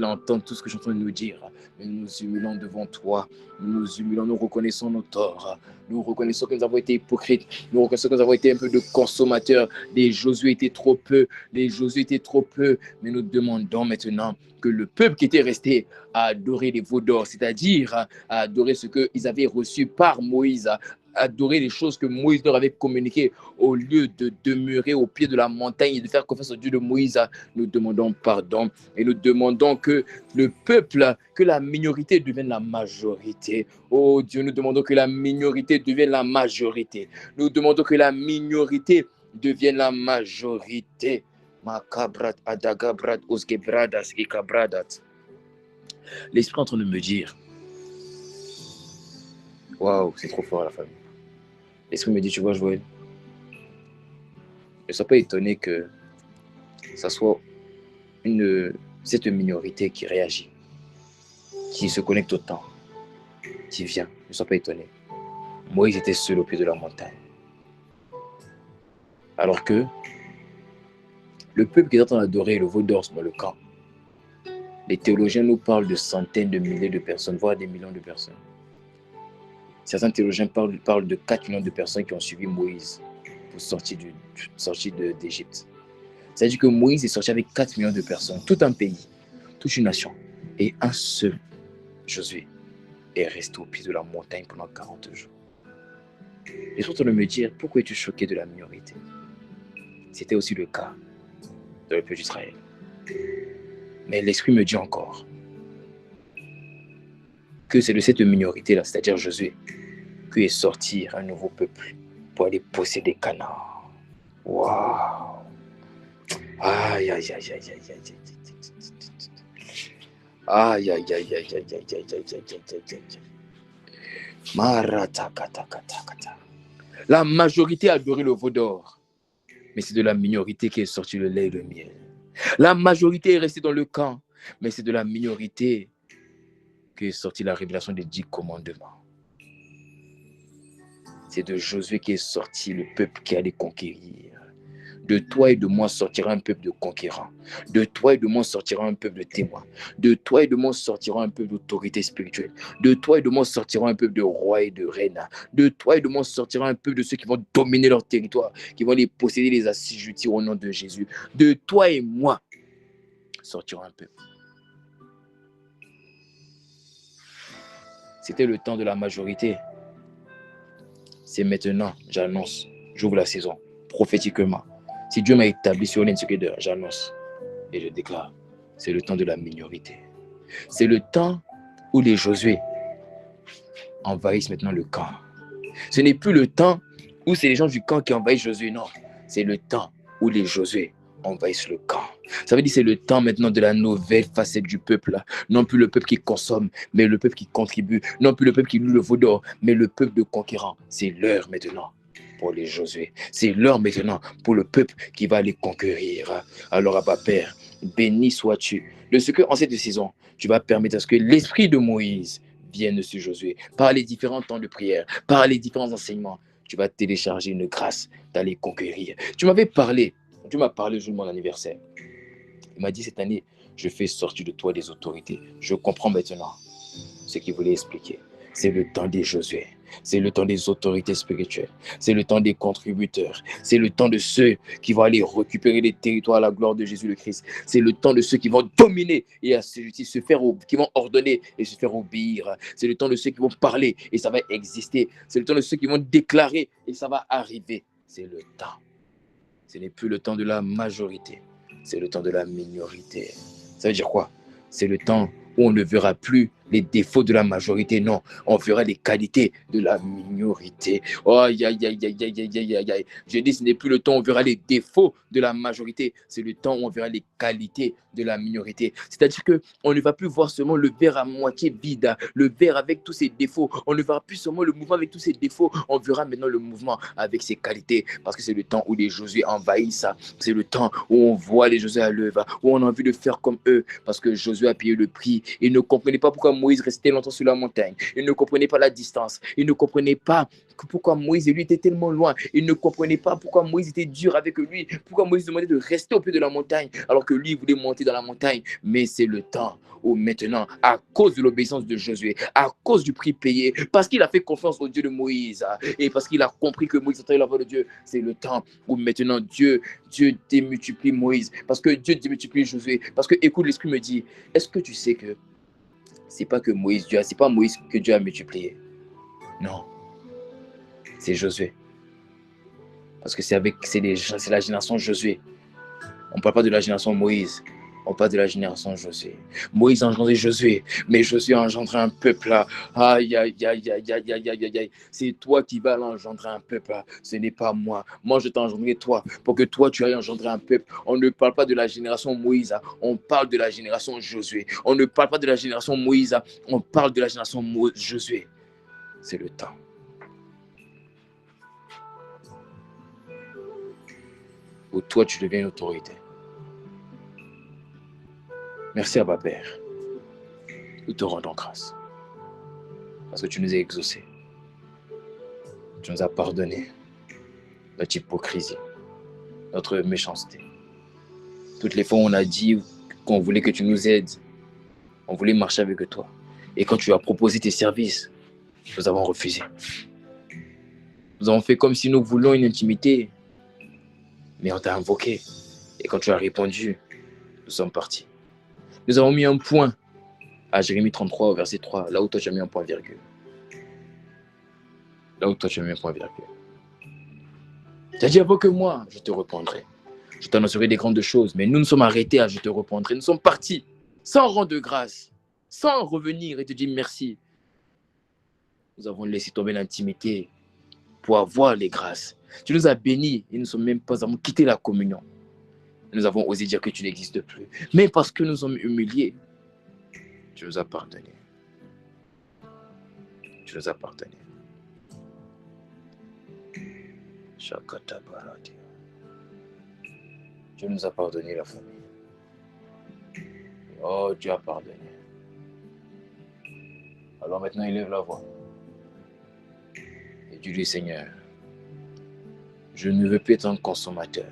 à entendre tout ce que je suis en train de nous dire. Mais nous nous humilions devant toi. Nous nous humilions, nous reconnaissons nos torts. Nous reconnaissons que nous avons été hypocrites. Nous reconnaissons que nous avons été un peu de consommateurs. Les Josué étaient trop peu. Mais nous demandons maintenant que le peuple qui était resté a adoré les veaux d'or, c'est-à-dire à adorer ce qu'ils avaient reçu par Moïse, à adorer les choses que Moïse leur avait communiquées, au lieu de demeurer au pied de la montagne et de faire confiance au Dieu de Moïse. Nous demandons pardon et nous demandons que le peuple, que la minorité devienne la majorité. Oh Dieu, nous demandons que la minorité devienne la majorité. Nous demandons que la minorité devienne la majorité. Makabrat adagabrat osgebradas ikabradat. L'esprit est en train de me dire, waouh, c'est trop fort la famille. L'esprit me dit, tu vois Joël, ne sois pas étonné que ça soit cette minorité qui réagit, qui se connecte au temps, qui vient. Ne sois pas étonné. Moïse était seul au pied de la montagne. Alors que le peuple qui est en train d'adorer le veau d'or dans le camp, les théologiens nous parlent de centaines de milliers de personnes, voire des millions de personnes. Certains théologiens parlent de 4 millions de personnes qui ont suivi Moïse pour sortir d'Égypte. C'est-à-dire que Moïse est sorti avec 4 millions de personnes, tout un pays, toute une nation, et un seul Josué. est resté au pied de la montagne pendant 40 jours. Et surtout de me dire, pourquoi es-tu choqué de la minorité? C'était aussi le cas dans le peuple d'Israël. Mais l'Esprit me dit encore que c'est de cette minorité-là, c'est-à-dire Josué, que est sorti un nouveau peuple pour aller posséder Canaan. Waouh! Aïe, aïe, aïe, aïe, aïe, aïe, aïe. Aïe, aïe, aïe, aïe, aïe, aïe, aïe, aïe, aïe, aïe, aïe. Marata-kata-kata-kata. La majorité a adoré le veau d'or, mais c'est de la minorité qui est sorti le lait et le miel. La majorité est restée dans le camp, mais c'est de la minorité qui est sortie la révélation des 10 commandements. C'est de Josué qui est sorti le peuple qui allait conquérir. De toi et de moi sortira un peuple de conquérants. De toi et de moi sortira un peuple de témoins. De toi et de moi sortira un peuple d'autorité spirituelle. De toi et de moi sortira un peuple de rois et de reines. De toi et de moi sortira un peuple de ceux qui vont dominer leur territoire, qui vont les posséder, les assujettir au nom de Jésus. De toi et moi sortira un peuple. C'était le temps de la majorité. C'est maintenant, j'annonce, j'ouvre la saison prophétiquement. Si Dieu m'a établi sur l'insécurité, j'annonce et je déclare, c'est le temps de la minorité. C'est le temps où les Josué envahissent maintenant le camp. Ce n'est plus le temps où c'est les gens du camp qui envahissent Josué, non. C'est le temps où les Josué envahissent le camp. Ça veut dire que c'est le temps maintenant de la nouvelle facette du peuple. Là. Non plus le peuple qui consomme, mais le peuple qui contribue. Non plus le peuple qui loue le veau d'or, mais le peuple de conquérants. C'est l'heure maintenant pour les Josué. C'est l'heure maintenant pour le peuple qui va les conquérir. Alors, Abba Père, béni sois-tu de ce qu'en cette saison, tu vas permettre à ce que l'esprit de Moïse vienne sur Josué, par les différents temps de prière, par les différents enseignements. Tu vas télécharger une grâce d'aller conquérir. Tu m'as parlé le jour de mon anniversaire. Il m'a dit cette année, je fais sortir de toi des autorités. Je comprends maintenant ce qu'il voulait expliquer. C'est le temps des Josué. C'est le temps des autorités spirituelles. C'est le temps des contributeurs. C'est le temps de ceux qui vont aller récupérer les territoires à la gloire de Jésus le Christ. C'est le temps de ceux qui vont dominer et qui vont ordonner et se faire obéir. C'est le temps de ceux qui vont parler et ça va exister. C'est le temps de ceux qui vont déclarer et ça va arriver. C'est le temps. Ce n'est plus le temps de la majorité. C'est le temps de la minorité. Ça veut dire quoi? C'est le temps où on ne verra plus les défauts de la majorité, non. On verra les qualités de la minorité. Oh, aïe, aïe, aïe, aïe, aïe, aïe, aïe, aïe. Je dis, ce n'est plus le temps où on verra les défauts de la majorité. C'est le temps où on verra les qualités de la minorité. C'est-à-dire qu'on ne va plus voir seulement le verre à moitié vide, le verre avec tous ses défauts. On ne verra plus seulement le mouvement avec tous ses défauts. On verra maintenant le mouvement avec ses qualités. Parce que c'est le temps où les Josué envahissent. C'est le temps où on voit les Josué à l'œuvre, où on a envie de faire comme eux. Parce que Josué a payé le prix. Il ne comprenait pas pourquoi Moïse restait longtemps sur la montagne. Il ne comprenait pas la distance. Il ne comprenait pas pourquoi Moïse et lui étaient tellement loin. Il ne comprenait pas pourquoi Moïse était dur avec lui. Pourquoi Moïse demandait de rester au pied de la montagne alors que lui il voulait monter dans la montagne. Mais c'est le temps où maintenant, à cause de l'obéissance de Josué, à cause du prix payé, parce qu'il a fait confiance au Dieu de Moïse et parce qu'il a compris que Moïse entendait la voix de Dieu, c'est le temps où maintenant Dieu démultiplie Moïse, parce que Dieu démultiplie Josué. Parce que, écoute, l'Esprit me dit, est-ce que tu sais que c'est pas Moïse que Dieu a multiplié? Non, c'est Josué. Parce que c'est la génération Josué. On ne parle pas de la génération Moïse. On parle de la génération Josué. Moïse a engendré Josué, mais Josué a engendré un peuple là. Aïe, aïe, aïe, aïe, aïe, aïe, aïe, aïe. C'est toi qui vas engendrer un peuple là. Ce n'est pas moi. Moi, je t'ai engendré toi pour que toi, tu ailles engendrer un peuple. On ne parle pas de la génération Moïse. On parle de la génération Josué. On ne parle pas de la génération Moïse. On parle de la génération Josué. C'est le temps. Où toi, tu deviens une autorité. Merci Abba Père. Nous te rendons grâce. Parce que tu nous as exaucés. Tu nous as pardonné notre hypocrisie, notre méchanceté. Toutes les fois où on a dit qu'on voulait que tu nous aides, on voulait marcher avec toi. Et quand tu as proposé tes services, nous avons refusé. Nous avons fait comme si nous voulions une intimité, mais on t'a invoqué. Et quand tu as répondu, nous sommes partis. Nous avons mis un point À Jérémie 33, au verset 3, là où toi tu as mis un point virgule. Là où toi tu as mis un point virgule. Tu as dit avant que moi, je te répondrai. Je t'annoncerai des grandes choses, mais nous nous sommes arrêtés à je te répondrai. Nous sommes partis sans rendre grâce, sans revenir et te dire merci. Nous avons laissé tomber l'intimité pour avoir les grâces. Tu nous as bénis et nous ne sommes même pas avons quitté la communion. Nous avons osé dire que tu n'existes plus. Mais parce que nous sommes humiliés, tu nous as pardonné. Tu nous as pardonné. Shakata Barati. Dieu nous a pardonné, la famille. Oh, Dieu a pardonné. Alors maintenant, élève la voix. Et dis-lui, Seigneur, je ne veux plus être un consommateur.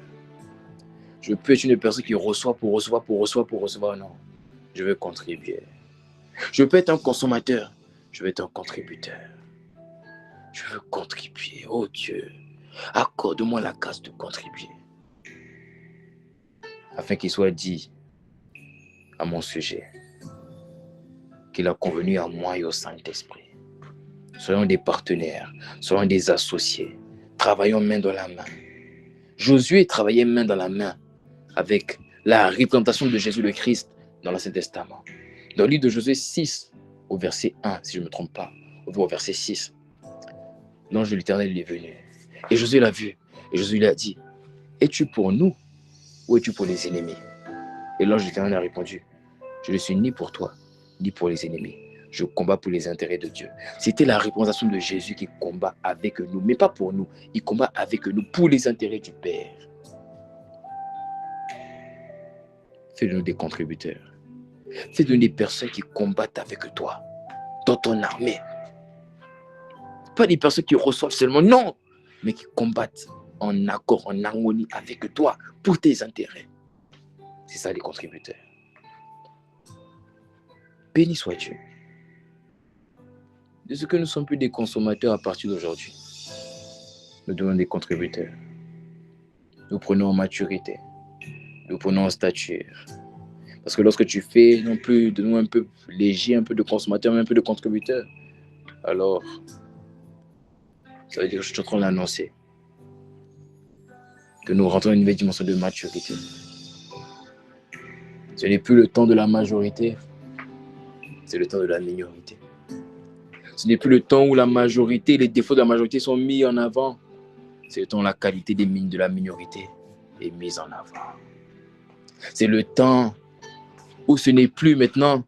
Je veux plus être une personne qui reçoit pour recevoir. Non, je veux contribuer. Je veux pas être un consommateur. Je veux être un contributeur. Je veux contribuer. Oh Dieu, accorde-moi la grâce de contribuer. Afin qu'il soit dit à mon sujet qu'il a convenu à moi et au Saint-Esprit. Soyons des partenaires, soyons des associés, travaillons main dans la main. Josué travaillait main dans la main avec la représentation de Jésus le Christ dans l'Ancien Testament. Dans le livre de Josué 6, au verset 1, si je ne me trompe pas, au verset 6, l'ange de l'Éternel est venu. Et Josué l'a vu. Et Josué lui a dit, es-tu pour nous ou es-tu pour les ennemis? Et l'ange de l'Éternel a répondu, je ne suis ni pour toi, ni pour les ennemis. Je combats pour les intérêts de Dieu. C'était la représentation de Jésus qui combat avec nous, mais pas pour nous. Il combat avec nous pour les intérêts du Père. Fais de nous des contributeurs. Fais de nous des personnes qui combattent avec toi, dans ton armée. Pas des personnes qui reçoivent seulement, non, mais qui combattent en accord, en harmonie avec toi, pour tes intérêts. C'est ça les contributeurs. Béni soit Dieu. De ce que nous ne sommes plus des consommateurs à partir d'aujourd'hui. Nous devenons des contributeurs. Nous prenons en maturité. Nous prenons en stature. Parce que lorsque tu fais non plus de nous un peu léger, un peu de consommateur, mais un peu de contributeur, alors ça veut dire que je suis en train de l'annoncer. Que nous rentrons dans une nouvelle dimension de maturité. Ce n'est plus le temps de la majorité, c'est le temps de la minorité. Ce n'est plus le temps où la majorité, les défauts de la majorité sont mis en avant. C'est le temps où la qualité de la minorité est mise en avant. C'est le temps où ce n'est plus maintenant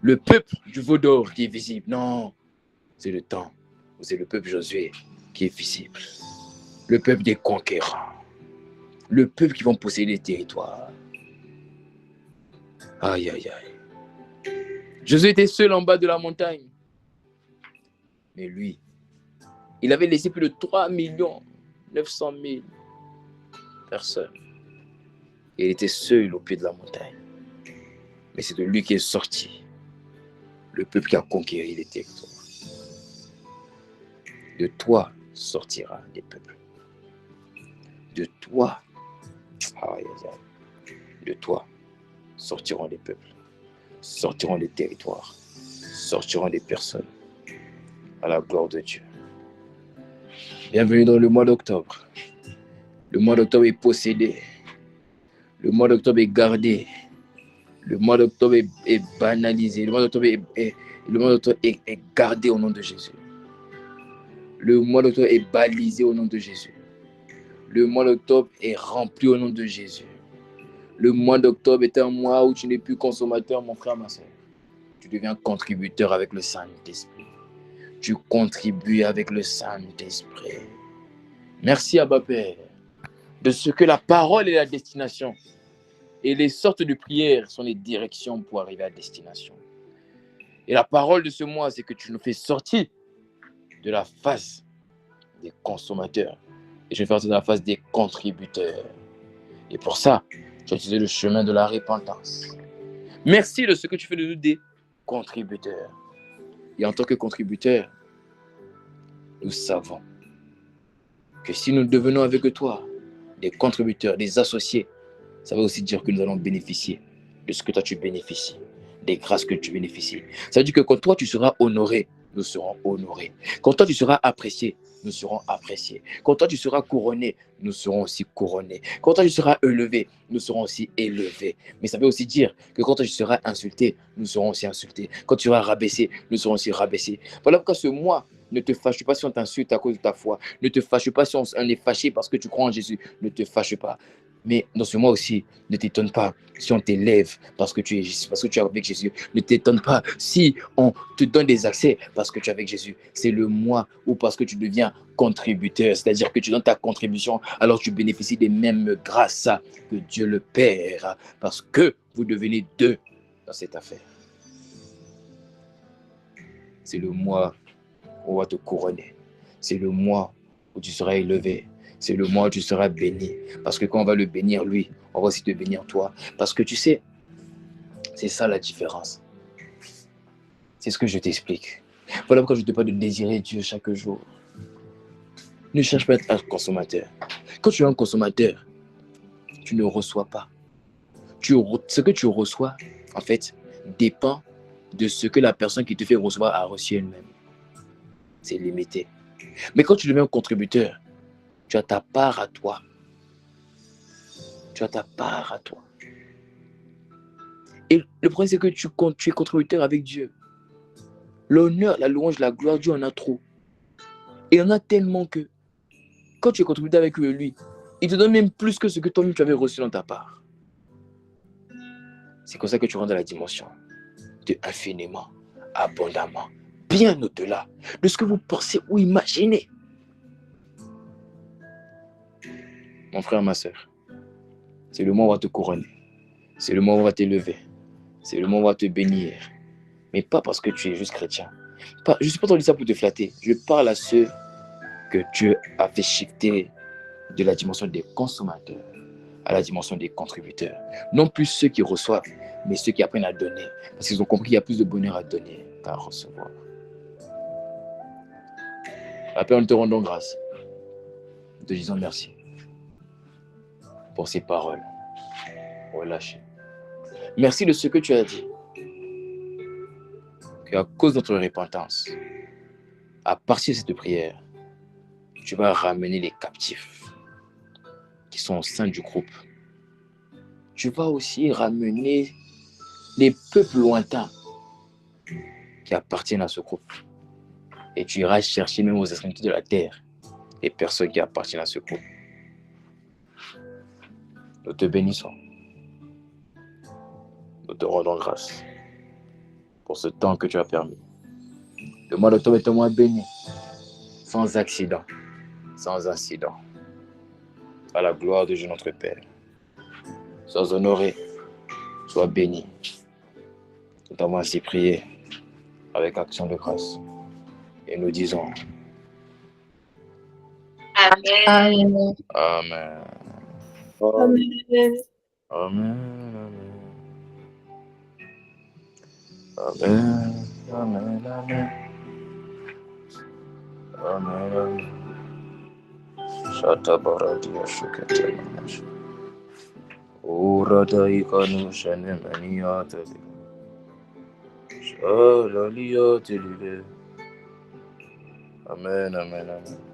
le peuple du veau d'or qui est visible. Non, c'est le temps où c'est le peuple Josué qui est visible. Le peuple des conquérants. Le peuple qui va posséder les territoires. Aïe, aïe, aïe. Josué était seul en bas de la montagne. Mais lui, il avait laissé plus de 3 900 000 personnes. Et il était seul au pied de la montagne. Mais c'est de lui qui est sorti le peuple qui a conquéri les territoires. De toi sortira les peuples. De toi, de toi sortiront les peuples, sortiront les territoires, sortiront les personnes à la gloire de Dieu. Bienvenue dans le mois d'octobre. Le mois d'octobre est possédé. Le mois d'octobre est gardé. Le mois d'octobre est banalisé. Le mois d'octobre est gardé au nom de Jésus. Le mois d'octobre est balisé au nom de Jésus. Le mois d'octobre est rempli au nom de Jésus. Le mois d'octobre est un mois où tu n'es plus consommateur, mon frère, ma soeur. Tu deviens contributeur avec le Saint-Esprit. Tu contribues avec le Saint-Esprit. Merci, Abba Père, de ce que la parole est la destination. Et les sortes de prières sont les directions pour arriver à destination. Et la parole de ce mois, c'est que tu nous fais sortir de la face des consommateurs. Et je vais faire sortir de la face des contributeurs. Et pour ça, tu as utilisé le chemin de la repentance. Merci de ce que tu fais de nous des contributeurs. Et en tant que contributeurs, nous savons que si nous devenons avec toi des contributeurs, des associés, ça veut aussi dire que nous allons bénéficier de ce que toi tu bénéficies. des grâces que tu bénéficies. Ça veut dire que quand toi, tu seras honoré, nous serons honorés. Quand toi, tu seras apprécié, nous serons appréciés. Quand toi, tu seras couronné, nous serons aussi couronnés. Quand toi, tu seras élevé, nous serons aussi élevés. Mais ça veut aussi dire que quand toi, tu seras insulté, nous serons aussi insultés. Quand tu seras rabaissé, nous serons aussi rabaissés. Voilà pourquoi ce mois, ne te fâche pas si on t'insulte à cause de ta foi. Ne te fâche pas si on est fâché parce que tu crois en Jésus. Ne te fâche pas. Mais dans ce mois aussi, ne t'étonne pas si on t'élève parce que tu es avec Jésus. Ne t'étonne pas si on te donne des accès parce que tu es avec Jésus. C'est le mois où parce que tu deviens contributeur, c'est-à-dire que tu donnes ta contribution, alors tu bénéficies des mêmes grâces que Dieu le Père, parce que vous devenez deux dans cette affaire. C'est le mois où on va te couronner. C'est le mois où tu seras élevé. C'est le mois où tu seras béni. Parce que quand on va le bénir, lui, on va aussi te bénir toi. Parce que tu sais, c'est ça la différence. C'est ce que je t'explique. Voilà pourquoi je te parle de désirer Dieu chaque jour. Ne cherche pas à être un consommateur. Quand tu es un consommateur, tu ne reçois pas. Ce que tu reçois, en fait, dépend de ce que la personne qui te fait recevoir a reçu elle-même. C'est limité. Mais quand tu deviens un contributeur, tu as ta part à toi. Tu as ta part à toi. Et le problème, c'est que tu es contributeur avec Dieu. L'honneur, la louange, la gloire, Dieu en a trop. Et il y en a tellement que, quand tu es contributeur avec lui, il te donne même plus que ce que toi-même tu avais reçu dans ta part. C'est comme ça que tu rentres dans la dimension de infiniment, abondamment, bien au-delà de ce que vous pensez ou imaginez. Mon frère, ma soeur, c'est le moment où on va te couronner. C'est le moment où on va t'élever. C'est le moment où on va te bénir. Mais pas parce que tu es juste chrétien. Je ne suis pas en train de dire ça pour te flatter. Je parle à ceux que Dieu a fait shifter de la dimension des consommateurs à la dimension des contributeurs. Non plus ceux qui reçoivent, mais ceux qui apprennent à donner. Parce qu'ils ont compris qu'il y a plus de bonheur à donner qu'à recevoir. Après, nous te rendons grâce. Nous te disons merci pour ces paroles relâchées. Merci de ce que tu as dit. Qu'à cause de notre repentance, à partir de cette prière, tu vas ramener les captifs qui sont au sein du groupe. Tu vas aussi ramener les peuples lointains qui appartiennent à ce groupe. Et tu iras chercher même aux extrémités de la terre les personnes qui appartiennent à ce groupe. Nous te bénissons. Nous te rendons grâce pour ce temps que tu as permis. Le mois d'octobre est un mois béni, sans accident, sans incident. À la gloire de Dieu notre Père. Sois honoré, sois béni. Nous t'avons ainsi prié avec action de grâce. Et nous disons Amen. Amen. Amen. Amen. Amen. Amen. Amen. Amen. Amen. Shata baradia shukete manash. Urada ikanu shane maniata. Shalalia tilile. Amen. Amen. Amen.